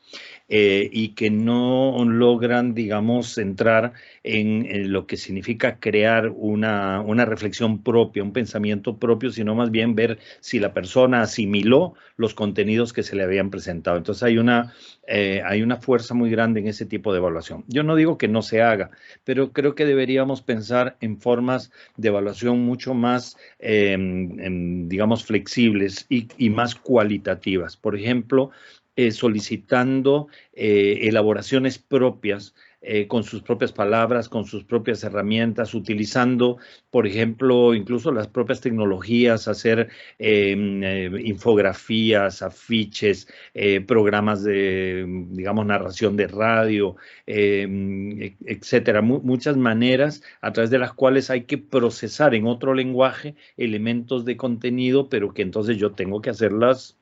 Y que no logran, digamos, entrar en lo que significa crear una reflexión propia, un pensamiento propio, sino más bien ver si la persona asimiló los contenidos que se le habían presentado. Entonces hay una fuerza muy grande en ese tipo de evaluación. Yo no digo que no se haga, pero creo que deberíamos pensar en formas de evaluación mucho más, digamos, flexibles y más cualitativas. Por ejemplo, solicitando elaboraciones propias, con sus propias palabras, con sus propias herramientas, utilizando, por ejemplo, incluso las propias tecnologías, hacer infografías, afiches, programas de, digamos, narración de radio, etcétera. Muchas maneras a través de las cuales hay que procesar en otro lenguaje elementos de contenido, pero que entonces yo tengo que hacerlas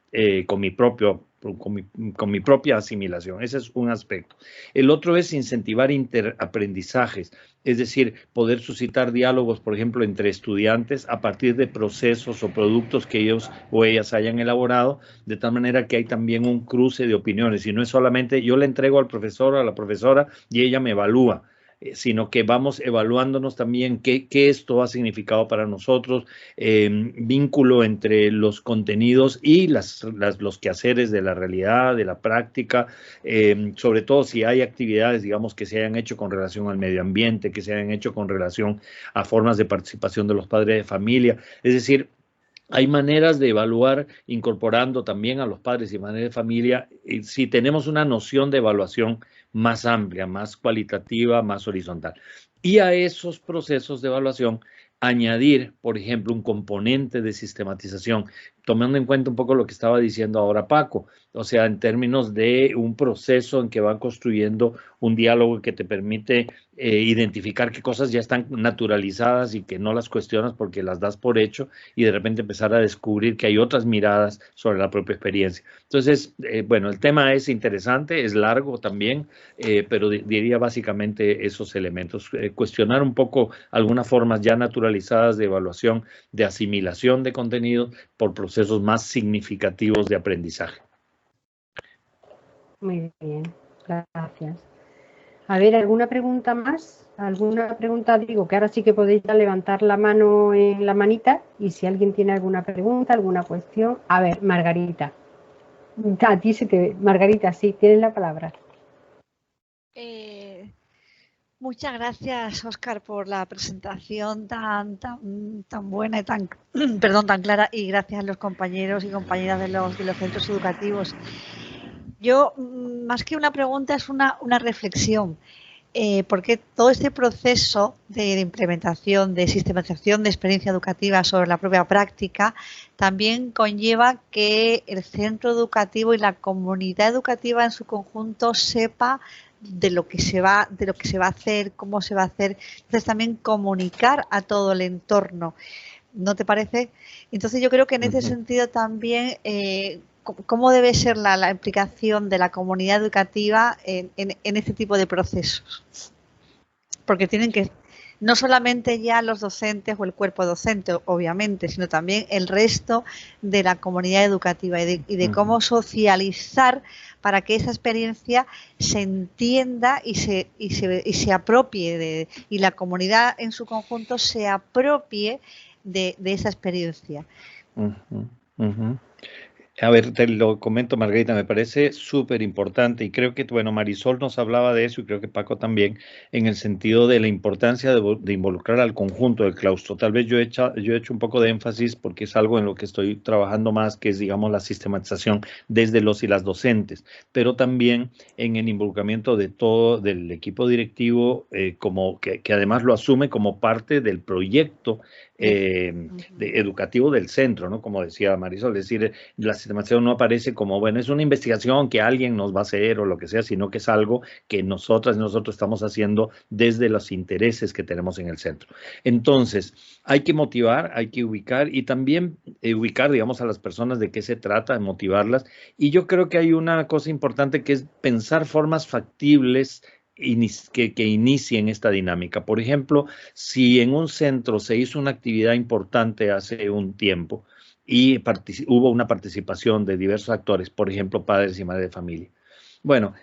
con mi propio con mi propia asimilación. Ese es un aspecto. El otro es incentivar interaprendizajes, es decir, poder suscitar diálogos, por ejemplo, entre estudiantes a partir de procesos o productos que ellos o ellas hayan elaborado, de tal manera que hay también un cruce de opiniones, y no es solamente yo le entrego al profesor o a la profesora y ella me evalúa, sino que vamos evaluándonos también qué esto ha significado para nosotros, vínculo entre los contenidos y los quehaceres de la realidad, de la práctica, sobre todo si hay actividades, digamos, que se hayan hecho con relación al medio ambiente, que se hayan hecho con relación a formas de participación de los padres de familia. Es decir, hay maneras de evaluar incorporando también a los padres y madres de familia, si tenemos una noción de evaluación más amplia, más cualitativa, más horizontal. Y a esos procesos de evaluación añadir, por ejemplo, un componente de sistematización, tomando en cuenta un poco lo que estaba diciendo ahora Paco, o sea, en términos de un proceso en que va construyendo un diálogo que te permite identificar qué cosas ya están naturalizadas y que no las cuestionas porque las das por hecho, y de repente empezar a descubrir que hay otras miradas sobre la propia experiencia. Entonces, bueno, el tema es interesante, es largo también, pero diría básicamente esos elementos. Cuestionar un poco algunas formas ya naturalizadas de evaluación, de asimilación de contenido por procesos más significativos de aprendizaje. Muy bien, gracias. A ver, ¿alguna pregunta más? ¿Alguna pregunta? Digo que ahora sí que podéis ya levantar la mano en la manita, y si alguien tiene alguna pregunta, alguna cuestión. A ver, Margarita. A ti se te ve. Margarita, sí, tienes la palabra. Muchas gracias, Óscar, por la presentación tan buena y tan clara, y gracias a los compañeros y compañeras de los centros educativos. Yo, más que una pregunta, es una reflexión, porque todo este proceso de implementación, de sistematización de experiencia educativa sobre la propia práctica, también conlleva que el centro educativo y la comunidad educativa en su conjunto sepa de lo que se va a hacer, cómo se va a hacer. Entonces, también comunicar a todo el entorno, ¿no te parece? Entonces, yo creo que en ese sentido también, ¿cómo debe ser la implicación de la comunidad educativa en este tipo de procesos? Porque tienen que, no solamente ya los docentes o el cuerpo docente, obviamente, sino también el resto de la comunidad educativa, y de cómo socializar para que esa experiencia se entienda y se apropie, y la comunidad en su conjunto se apropie de esa experiencia. A ver, te lo comento, Margarita, me parece súper importante, y creo que, bueno, Marisol nos hablaba de eso, y creo que Paco también, en el sentido de la importancia de involucrar al conjunto del claustro. Tal vez yo he hecho un poco de énfasis porque es algo en lo que estoy trabajando más, que es, digamos, la sistematización desde los y las docentes, pero también en el involucramiento de todo, del equipo directivo, como que además lo asume como parte del proyecto educativo del centro, ¿no? Como decía Marisol, es decir, la sistematización no aparece como, bueno, es una investigación que alguien nos va a hacer o lo que sea, sino que es algo que nosotras y nosotros estamos haciendo desde los intereses que tenemos en el centro. Entonces, hay que motivar, hay que ubicar, y también ubicar, digamos, a las personas de qué se trata, de motivarlas. Y yo creo que hay una cosa importante, que es pensar formas factibles que inicien esta dinámica. Por ejemplo, si en un centro se hizo una actividad importante hace un tiempo y hubo una participación de diversos actores, por ejemplo, padres y madres de familia. Bueno,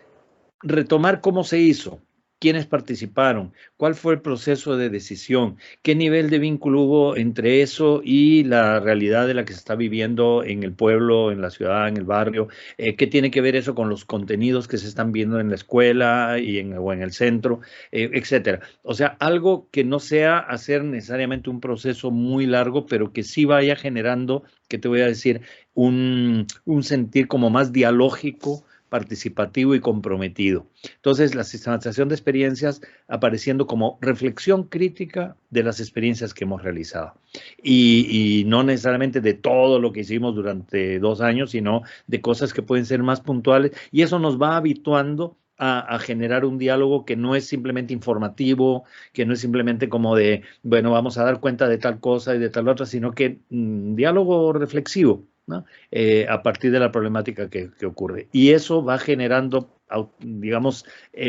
retomar cómo se hizo, quiénes participaron, cuál fue el proceso de decisión, qué nivel de vínculo hubo entre eso y la realidad de la que se está viviendo en el pueblo, en la ciudad, en el barrio, qué tiene que ver eso con los contenidos que se están viendo en la escuela o en el centro, etcétera. O sea, algo que no sea hacer necesariamente un proceso muy largo, pero que sí vaya generando, que te voy a decir, un sentir como más dialógico, participativo y comprometido. Entonces, la sistematización de experiencias apareciendo como reflexión crítica de las experiencias que hemos realizado. Y no necesariamente de todo lo que hicimos durante 2 años, sino de cosas que pueden ser más puntuales, y eso nos va habituando a generar un diálogo que no es simplemente informativo, que no es simplemente como de, bueno, vamos a dar cuenta de tal cosa y de tal otra, sino que diálogo reflexivo. ¿no? A partir de la problemática que ocurre. Y eso va generando, digamos,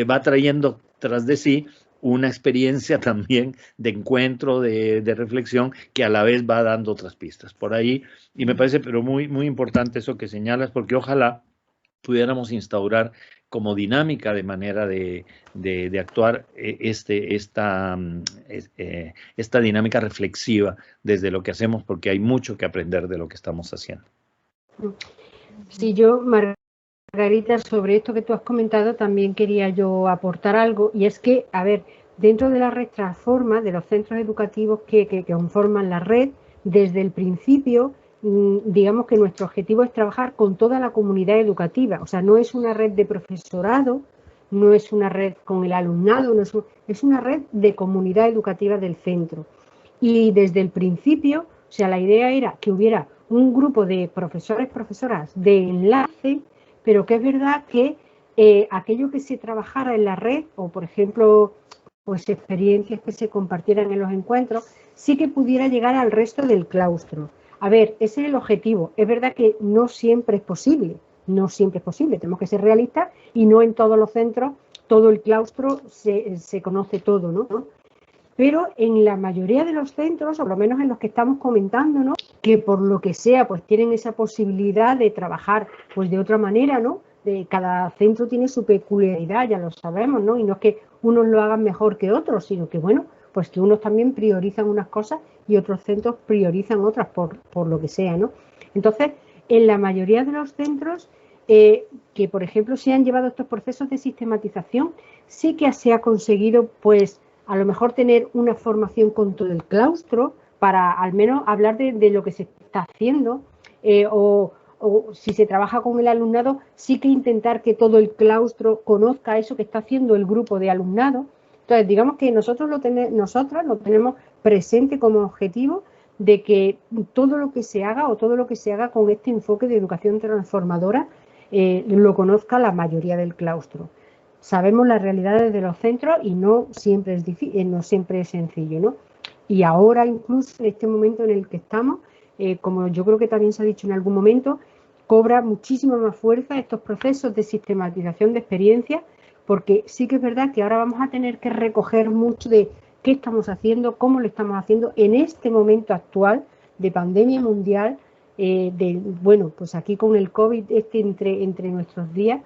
va trayendo tras de sí una experiencia también de encuentro, de reflexión, que a la vez va dando otras pistas por ahí. Y me parece pero muy, muy importante eso que señalas, porque ojalá pudiéramos instaurar como dinámica de manera de actuar esta dinámica reflexiva desde lo que hacemos, porque hay mucho que aprender de lo que estamos haciendo. Sí, yo, Margarita, sobre esto que tú has comentado, también quería yo aportar algo, y es que, a ver, dentro de la red Transforma, de los centros educativos que conforman la red, desde el principio, digamos que nuestro objetivo es trabajar con toda la comunidad educativa, o sea, no es una red de profesorado, no es una red con el alumnado, no es una red de comunidad educativa del centro. Y desde el principio, o sea, la idea era que hubiera un grupo de profesores, profesoras de enlace, pero que es verdad que aquello que se trabajara en la red, o por ejemplo, pues experiencias que se compartieran en los encuentros, sí que pudiera llegar al resto del claustro. A ver, ese es el objetivo. Es verdad que no siempre es posible, tenemos que ser realistas y no en todos los centros, todo el claustro se conoce todo, ¿no? Pero en la mayoría de los centros, o por lo menos en los que estamos comentando, ¿no?, que por lo que sea, pues tienen esa posibilidad de trabajar pues de otra manera, ¿no? Cada centro tiene su peculiaridad, ya lo sabemos, ¿no? Y no es que unos lo hagan mejor que otros, sino que, bueno, pues que unos también priorizan unas cosas y otros centros priorizan otras por lo que sea, ¿no? Entonces, en la mayoría de los centros que, por ejemplo, se han llevado estos procesos de sistematización, sí que se ha conseguido, pues, a lo mejor tener una formación con todo el claustro para al menos hablar de lo que se está haciendo o si se trabaja con el alumnado, sí que intentar que todo el claustro conozca eso que está haciendo el grupo de alumnado. Entonces, digamos que nosotros lo tenemos presente como objetivo de que todo lo que se haga con este enfoque de educación transformadora lo conozca la mayoría del claustro. Sabemos las realidades de los centros y no siempre es difícil, no siempre es sencillo, ¿no? Y ahora, incluso en este momento en el que estamos, como yo creo que también se ha dicho en algún momento, cobra muchísima más fuerza estos procesos de sistematización de experiencias, porque sí que es verdad que ahora vamos a tener que recoger mucho de qué estamos haciendo, cómo lo estamos haciendo en este momento actual de pandemia mundial, bueno, pues aquí con el COVID entre nuestros días.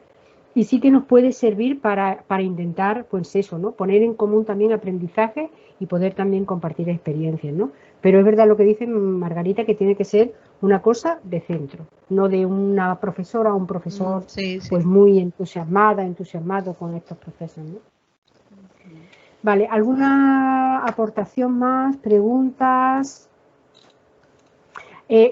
Y sí que nos puede servir para intentar, pues eso, ¿no? Poner en común también aprendizaje y poder también compartir experiencias, ¿no? Pero es verdad lo que dice Margarita, que tiene que ser una cosa de centro, no de una profesora o un profesor pues muy entusiasmado con estos procesos, ¿no? Vale, ¿alguna aportación más? ¿Preguntas?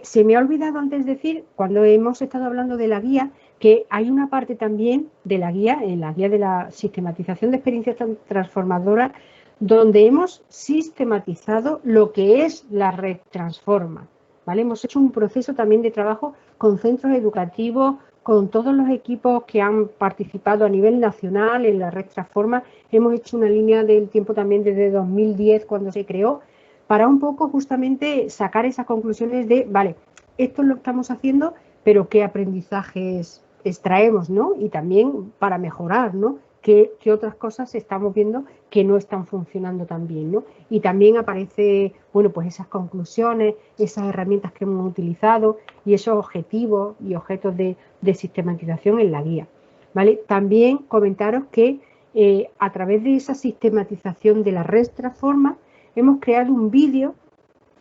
Se me ha olvidado antes decir, cuando hemos estado hablando de la guía, que hay una parte también de la guía, en la guía de la sistematización de experiencias transformadoras, donde hemos sistematizado lo que es la red Transforma, ¿vale? Hemos hecho un proceso también de trabajo con centros educativos, con todos los equipos que han participado a nivel nacional en la red Transforma. Hemos hecho una línea del tiempo también desde 2010, cuando se creó, para un poco justamente sacar esas conclusiones de, vale, esto lo estamos haciendo, pero qué aprendizajes extraemos, ¿no? Y también para mejorar, ¿no? ¿Qué otras cosas estamos viendo que no están funcionando tan bien, ¿no? Y también aparece, bueno, pues esas conclusiones, esas herramientas que hemos utilizado y esos objetivos y objetos de sistematización en la guía, ¿vale? También comentaros que a través de esa sistematización de la red Transforma hemos creado un vídeo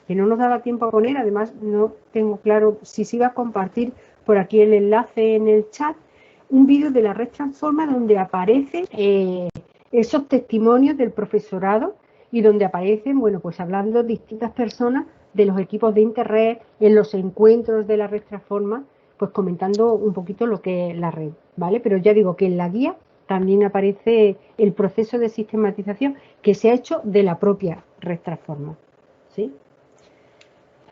que no nos daba tiempo a poner, además no tengo claro si se iba a compartir por aquí el enlace en el chat, un vídeo de la red Transforma donde aparecen esos testimonios del profesorado y donde aparecen, bueno, pues hablando distintas personas de los equipos de Interred, en los encuentros de la red Transforma, pues comentando un poquito lo que es la red, ¿vale? Pero ya digo que en la guía también aparece el proceso de sistematización que se ha hecho de la propia red Transforma, ¿sí?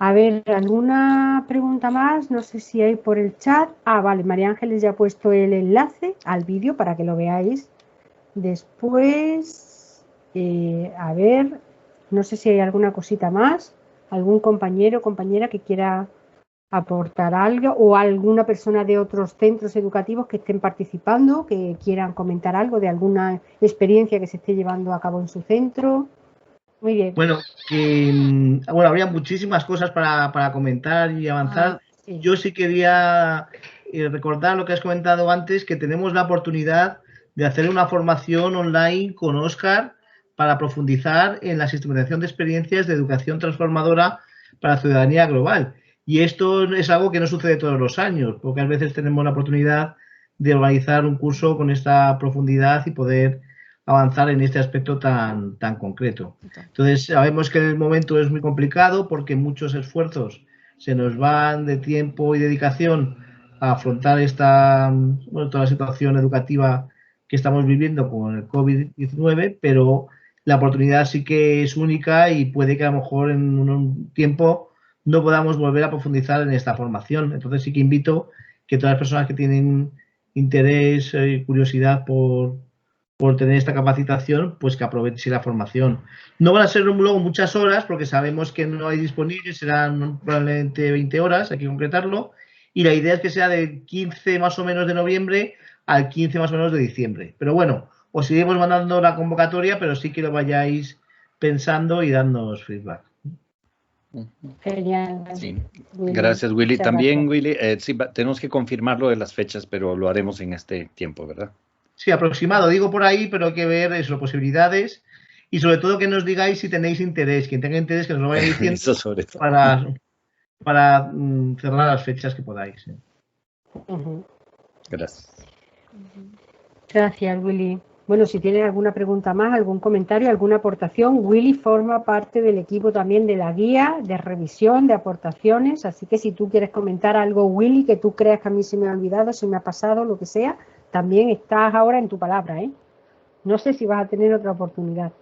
A ver, ¿alguna pregunta más? No sé si hay por el chat. Ah, vale, María Ángeles ya ha puesto el enlace al vídeo para que lo veáis después. A ver, no sé si hay alguna cosita más. ¿Algún compañero o compañera que quiera aportar algo, o alguna persona de otros centros educativos que estén participando, que quieran comentar algo de alguna experiencia que se esté llevando a cabo en su centro. Muy bien. Bueno, habría muchísimas cosas para comentar y avanzar. Sí. Yo sí quería recordar lo que has comentado antes, que tenemos la oportunidad de hacer una formación online con Óscar para profundizar en la sistematización de experiencias de educación transformadora para la ciudadanía global. Y esto es algo que no sucede todos los años, porque a veces tenemos la oportunidad de organizar un curso con esta profundidad y poder avanzar en este aspecto tan concreto. Entonces, sabemos que el momento es muy complicado porque muchos esfuerzos se nos van de tiempo y dedicación a afrontar toda la situación educativa que estamos viviendo con el COVID-19, pero la oportunidad sí que es única y puede que a lo mejor en un tiempo no podamos volver a profundizar en esta formación. Entonces sí que invito que todas las personas que tienen interés y curiosidad por tener esta capacitación, pues que aproveche la formación. No van a ser luego muchas horas, porque sabemos que no hay disponibles, serán probablemente 20 horas, hay que concretarlo, y la idea es que sea del 15 más o menos de noviembre al 15 más o menos de diciembre. Pero bueno, os iremos mandando la convocatoria, pero sí que lo vayáis pensando y dándonos feedback. Genial. Sí. Gracias, Willy. También, Willy, sí, tenemos que confirmar lo de las fechas, pero lo haremos en este tiempo, ¿verdad? Sí, aproximado, digo por ahí, pero hay que ver eso, posibilidades y sobre todo que nos digáis si tenéis interés. Quien tenga interés, que nos lo vaya diciendo eso sobre todo. para cerrar las fechas que podáis. Gracias. Gracias, Willy. Bueno, si tienen alguna pregunta más, algún comentario, alguna aportación, Willy forma parte del equipo también de la guía de revisión de aportaciones, así que si tú quieres comentar algo, Willy, que tú creas que a mí se me ha olvidado, se me ha pasado, lo que sea, también estás ahora en tu palabra, ¿eh? No sé si vas a tener otra oportunidad.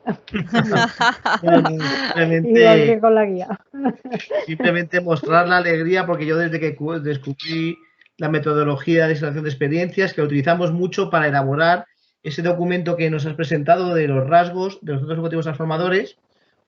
Igual que con la guía. Simplemente mostrar la alegría, porque yo desde que descubrí la metodología de selección de experiencias, que la utilizamos mucho para elaborar ese documento que nos has presentado de los rasgos de los centros educativos transformadores,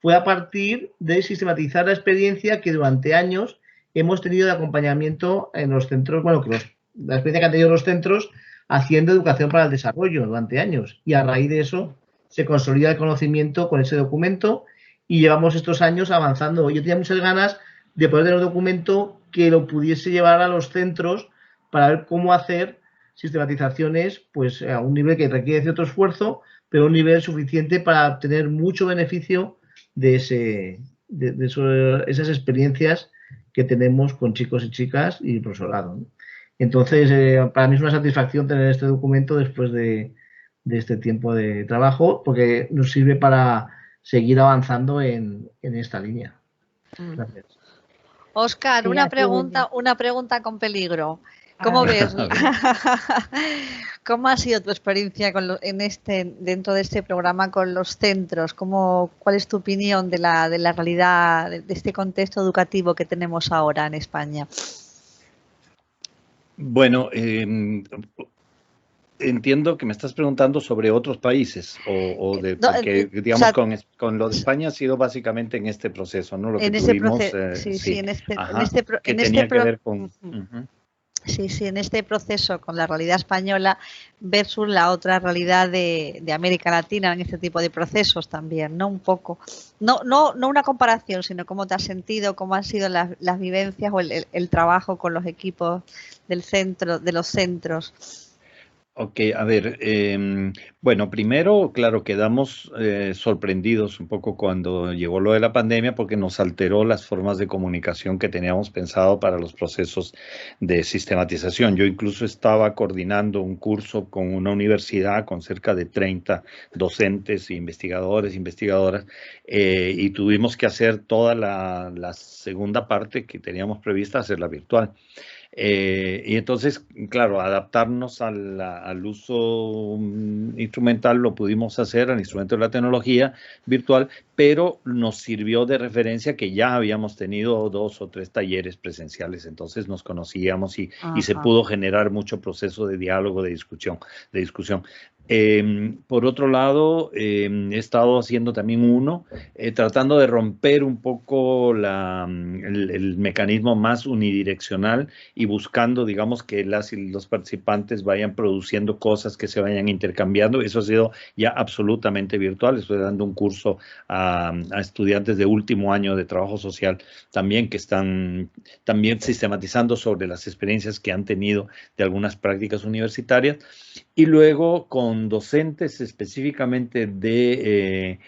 fue a partir de sistematizar la experiencia que durante años hemos tenido de acompañamiento en los centros, bueno, que la experiencia que han tenido los centros haciendo educación para el desarrollo durante años. Y a raíz de eso se consolida el conocimiento con ese documento y llevamos estos años avanzando. Yo tenía muchas ganas de poder tener un documento que lo pudiese llevar a los centros para ver cómo hacer sistematizaciones pues a un nivel que requiere cierto esfuerzo, pero un nivel suficiente para obtener mucho beneficio de esas experiencias que tenemos con chicos y chicas y el profesorado, ¿no? Entonces, para mí es una satisfacción tener este documento después de este tiempo de trabajo, porque nos sirve para seguir avanzando en esta línea. Gracias. Óscar, una pregunta con peligro. ¿Cómo ves? ¿Cómo ha sido tu experiencia dentro de este programa con los centros? ¿Cuál es tu opinión de la realidad de este contexto educativo que tenemos ahora en España? Bueno, entiendo que me estás preguntando sobre otros países porque digamos con lo de España ha sido básicamente en este proceso, ¿no? Lo que tuvimos, que tenía que ver con... Sí, en este proceso con la realidad española versus la otra realidad de América Latina en este tipo de procesos también, ¿no? Un poco, no una comparación, sino cómo te has sentido, cómo han sido las vivencias o el trabajo con los equipos de los centros. Ok, a ver, bueno, primero, claro, quedamos sorprendidos un poco cuando llegó lo de la pandemia porque nos alteró las formas de comunicación que teníamos pensado para los procesos de sistematización. Yo incluso estaba coordinando un curso con una universidad con cerca de 30 docentes, investigadores, investigadoras, y tuvimos que hacer toda la segunda parte que teníamos prevista, hacerla virtual. Y entonces, claro, adaptarnos al uso instrumental lo pudimos hacer, al instrumento de la tecnología virtual, pero nos sirvió de referencia que ya habíamos tenido 2 o 3 talleres presenciales, entonces nos conocíamos y se pudo generar mucho proceso de diálogo, de discusión. Por otro lado, he estado haciendo también uno, tratando de romper un poco el mecanismo más unidireccional y buscando, digamos, que las y los participantes vayan produciendo cosas que se vayan intercambiando. Eso ha sido ya absolutamente virtual. Estoy dando un curso a estudiantes de último año de trabajo social también, que están también sistematizando sobre las experiencias que han tenido de algunas prácticas universitarias. Y luego con docentes específicamente de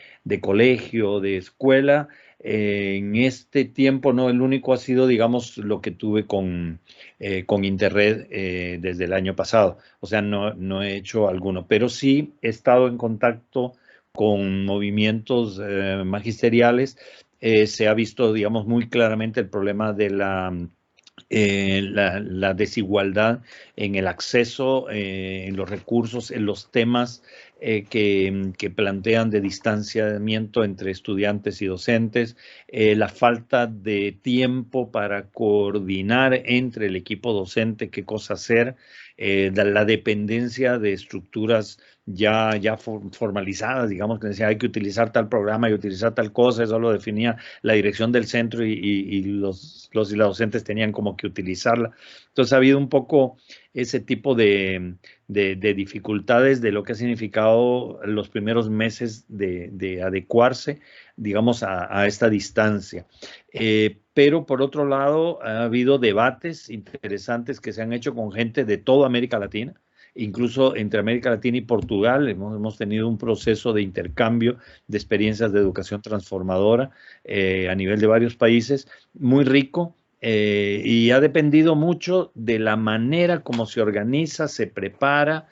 colegio, de escuela, en este tiempo no, el único ha sido, digamos, lo que tuve con Interred desde el año pasado. O sea, no he hecho alguno, pero sí he estado en contacto con movimientos magisteriales. Se ha visto, digamos, muy claramente el problema de la desigualdad en el acceso, en los recursos, en los temas que plantean de distanciamiento entre estudiantes y docentes, la falta de tiempo para coordinar entre el equipo docente qué cosa hacer, la dependencia de estructuras ya formalizadas, digamos, que decía hay que utilizar tal programa y utilizar tal cosa, eso lo definía la dirección del centro y los y las docentes tenían como que utilizarla. Entonces ha habido un poco ese tipo de dificultades de lo que ha significado los primeros meses de adecuarse, digamos, a esta distancia. Pero por otro lado, ha habido debates interesantes que se han hecho con gente de toda América Latina. Incluso entre América Latina y Portugal hemos tenido un proceso de intercambio de experiencias de educación transformadora a nivel de varios países, muy rico, y ha dependido mucho de la manera como se organiza, se prepara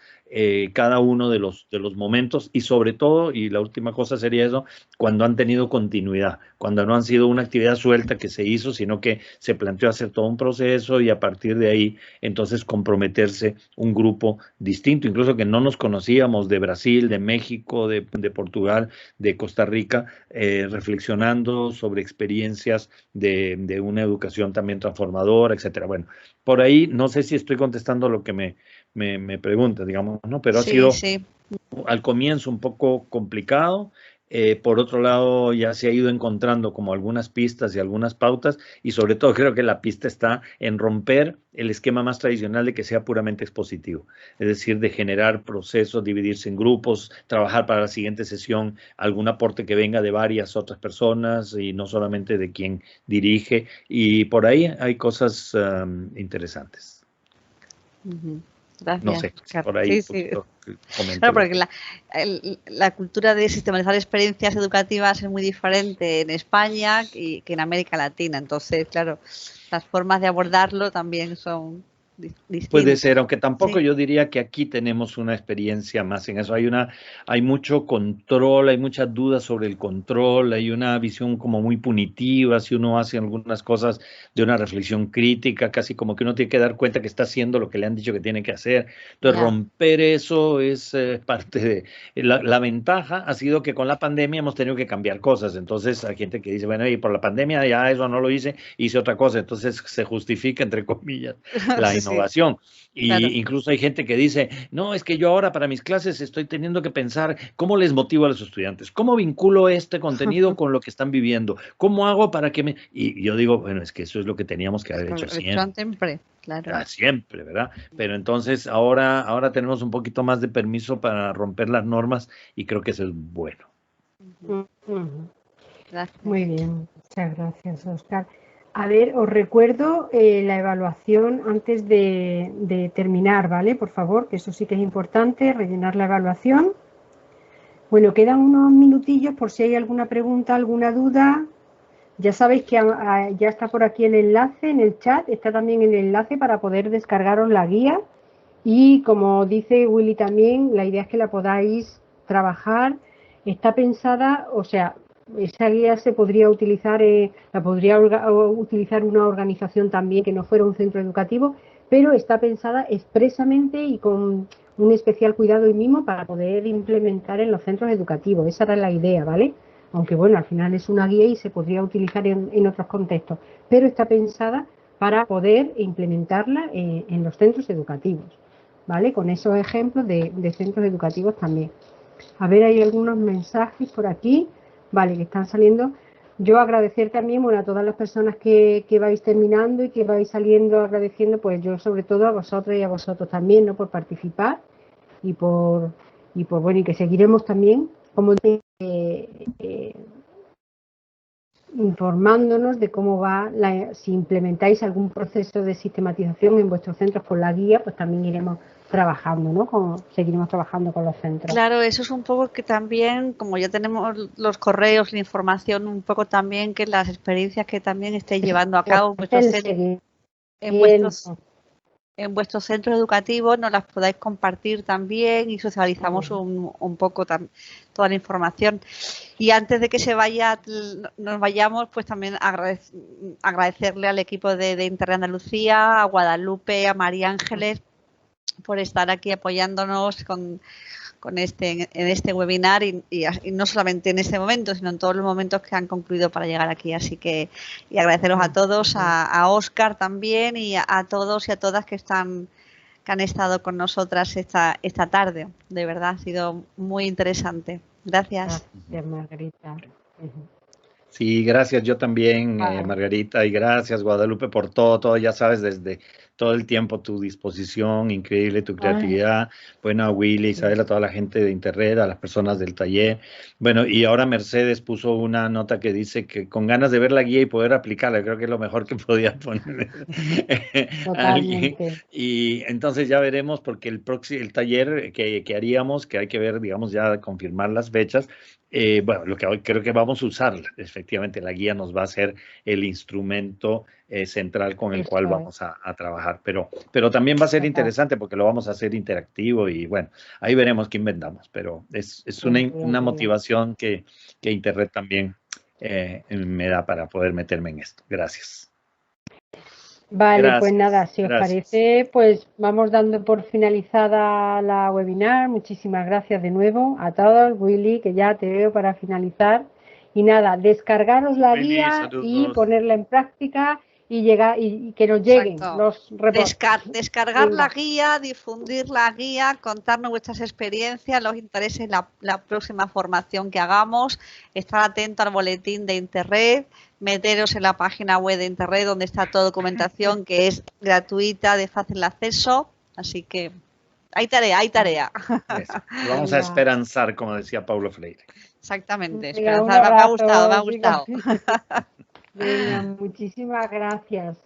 cada uno de los momentos, y sobre todo, y la última cosa sería eso, cuando han tenido continuidad, cuando no han sido una actividad suelta que se hizo, sino que se planteó hacer todo un proceso y a partir de ahí entonces comprometerse un grupo distinto, incluso que no nos conocíamos, de Brasil, de México, de Portugal, de Costa Rica, reflexionando sobre experiencias de una educación también transformadora, etcétera. Bueno, por ahí no sé si estoy contestando lo que me pregunta, digamos, ¿no? Pero ha sido al comienzo un poco complicado. Por otro lado, ya se ha ido encontrando como algunas pistas y algunas pautas, y sobre todo creo que la pista está en romper el esquema más tradicional de que sea puramente expositivo, es decir, de generar procesos, dividirse en grupos, trabajar para la siguiente sesión algún aporte que venga de varias otras personas y no solamente de quien dirige, y por ahí hay cosas interesantes. Gracias. No sé, por ahí. Sí. Claro, porque la cultura de sistematizar experiencias educativas es muy diferente en España que en América Latina. Entonces, claro, las formas de abordarlo también son distintas. Puede ser, aunque tampoco yo diría que aquí tenemos una experiencia más en eso. Hay mucho control, hay muchas dudas sobre el control, hay una visión como muy punitiva. Si uno hace algunas cosas de una reflexión crítica, casi como que uno tiene que dar cuenta que está haciendo lo que le han dicho que tiene que hacer. Entonces, romper eso es parte de... La ventaja ha sido que con la pandemia hemos tenido que cambiar cosas. Entonces, hay gente que dice, bueno, y por la pandemia ya eso no lo hice otra cosa. Entonces, se justifica, entre comillas, la innovación. Y incluso hay gente que dice, no, es que yo ahora para mis clases estoy teniendo que pensar cómo les motivo a los estudiantes, cómo vinculo este contenido con lo que están viviendo, cómo hago para que me... Y yo digo, bueno, es que eso es lo que teníamos que haber hecho siempre. Claro. Siempre, ¿verdad? Pero entonces ahora tenemos un poquito más de permiso para romper las normas y creo que eso es bueno. Muy bien, muchas gracias, Óscar. A ver, os recuerdo la evaluación antes de terminar, ¿vale? Por favor, que eso sí que es importante, rellenar la evaluación. Bueno, quedan unos minutillos por si hay alguna pregunta, alguna duda. Ya sabéis que ya está por aquí el enlace en el chat, está también el enlace para poder descargaros la guía. Y como dice Willy también, la idea es que la podáis trabajar. Está pensada, o sea, esa guía se podría utilizar, la podría utilizar una organización también que no fuera un centro educativo, pero está pensada expresamente y con un especial cuidado y mimo para poder implementar en los centros educativos. Esa era la idea, ¿vale? Aunque bueno, al final es una guía y se podría utilizar en otros contextos, pero está pensada para poder implementarla en los centros educativos, ¿vale? Con esos ejemplos de centros educativos también. A ver, hay algunos mensajes por aquí, vale, que están saliendo. Yo agradecer también, bueno, a todas las personas que vais terminando y que vais saliendo agradeciendo, pues yo sobre todo a vosotros y a vosotros también, ¿no? Por participar y por bueno, y que seguiremos también como informándonos de cómo va, si implementáis algún proceso de sistematización en vuestros centros con la guía, pues también iremos trabajando, ¿no? Seguiremos trabajando con los centros. Claro, eso es un poco que también, como ya tenemos los correos, la información, un poco también que las experiencias que también estéis llevando a cabo en vuestros centros educativos nos las podáis compartir también y socializamos un poco toda la información. Y antes de que nos vayamos, pues también agradecerle al equipo de Interred Andalucía, a Guadalupe, a María Ángeles, por estar aquí apoyándonos en este webinar y no solamente en este momento, sino en todos los momentos que han concluido para llegar aquí. Así que y agradeceros a todos, a Óscar también y a todos y a todas que han estado con nosotras esta tarde. De verdad, ha sido muy interesante. Gracias. Gracias, Margarita. Sí, gracias yo también, Margarita, y gracias, Guadalupe, por todo, ya sabes, desde todo el tiempo tu disposición, increíble tu creatividad. Bueno, a Willy, Isabel, a toda la gente de Interred, a las personas del taller. Bueno, y ahora Mercedes puso una nota que dice que con ganas de ver la guía y poder aplicarla, creo que es lo mejor que podía poner alguien. Y entonces ya veremos, porque el taller que haríamos, que hay que ver, digamos, ya confirmar las fechas, bueno, lo que hoy creo que vamos a usar, efectivamente, la guía nos va a ser el instrumento central con el cual vamos a trabajar, pero también va a ser interesante porque lo vamos a hacer interactivo y bueno, ahí veremos qué inventamos, pero es una motivación que Interred también me da para poder meterme en esto. Gracias. Vale, gracias, pues nada, si os parece, pues vamos dando por finalizada la webinar. Muchísimas gracias de nuevo a todos. Willy, que ya te veo para finalizar. Y nada, descargaros la guía y ponerla en práctica y que nos lleguen los reportes. Descargar la guía, difundir la guía, contarnos vuestras experiencias, los intereses, la próxima formación que hagamos, estar atento al boletín de Interred, meteros en la página web de Interred donde está toda documentación que es gratuita, de fácil acceso, así que hay tarea. Vamos a esperanzar, como decía Paulo Freire. Exactamente, esperanzar, me ha gustado. Venga, muchísimas gracias.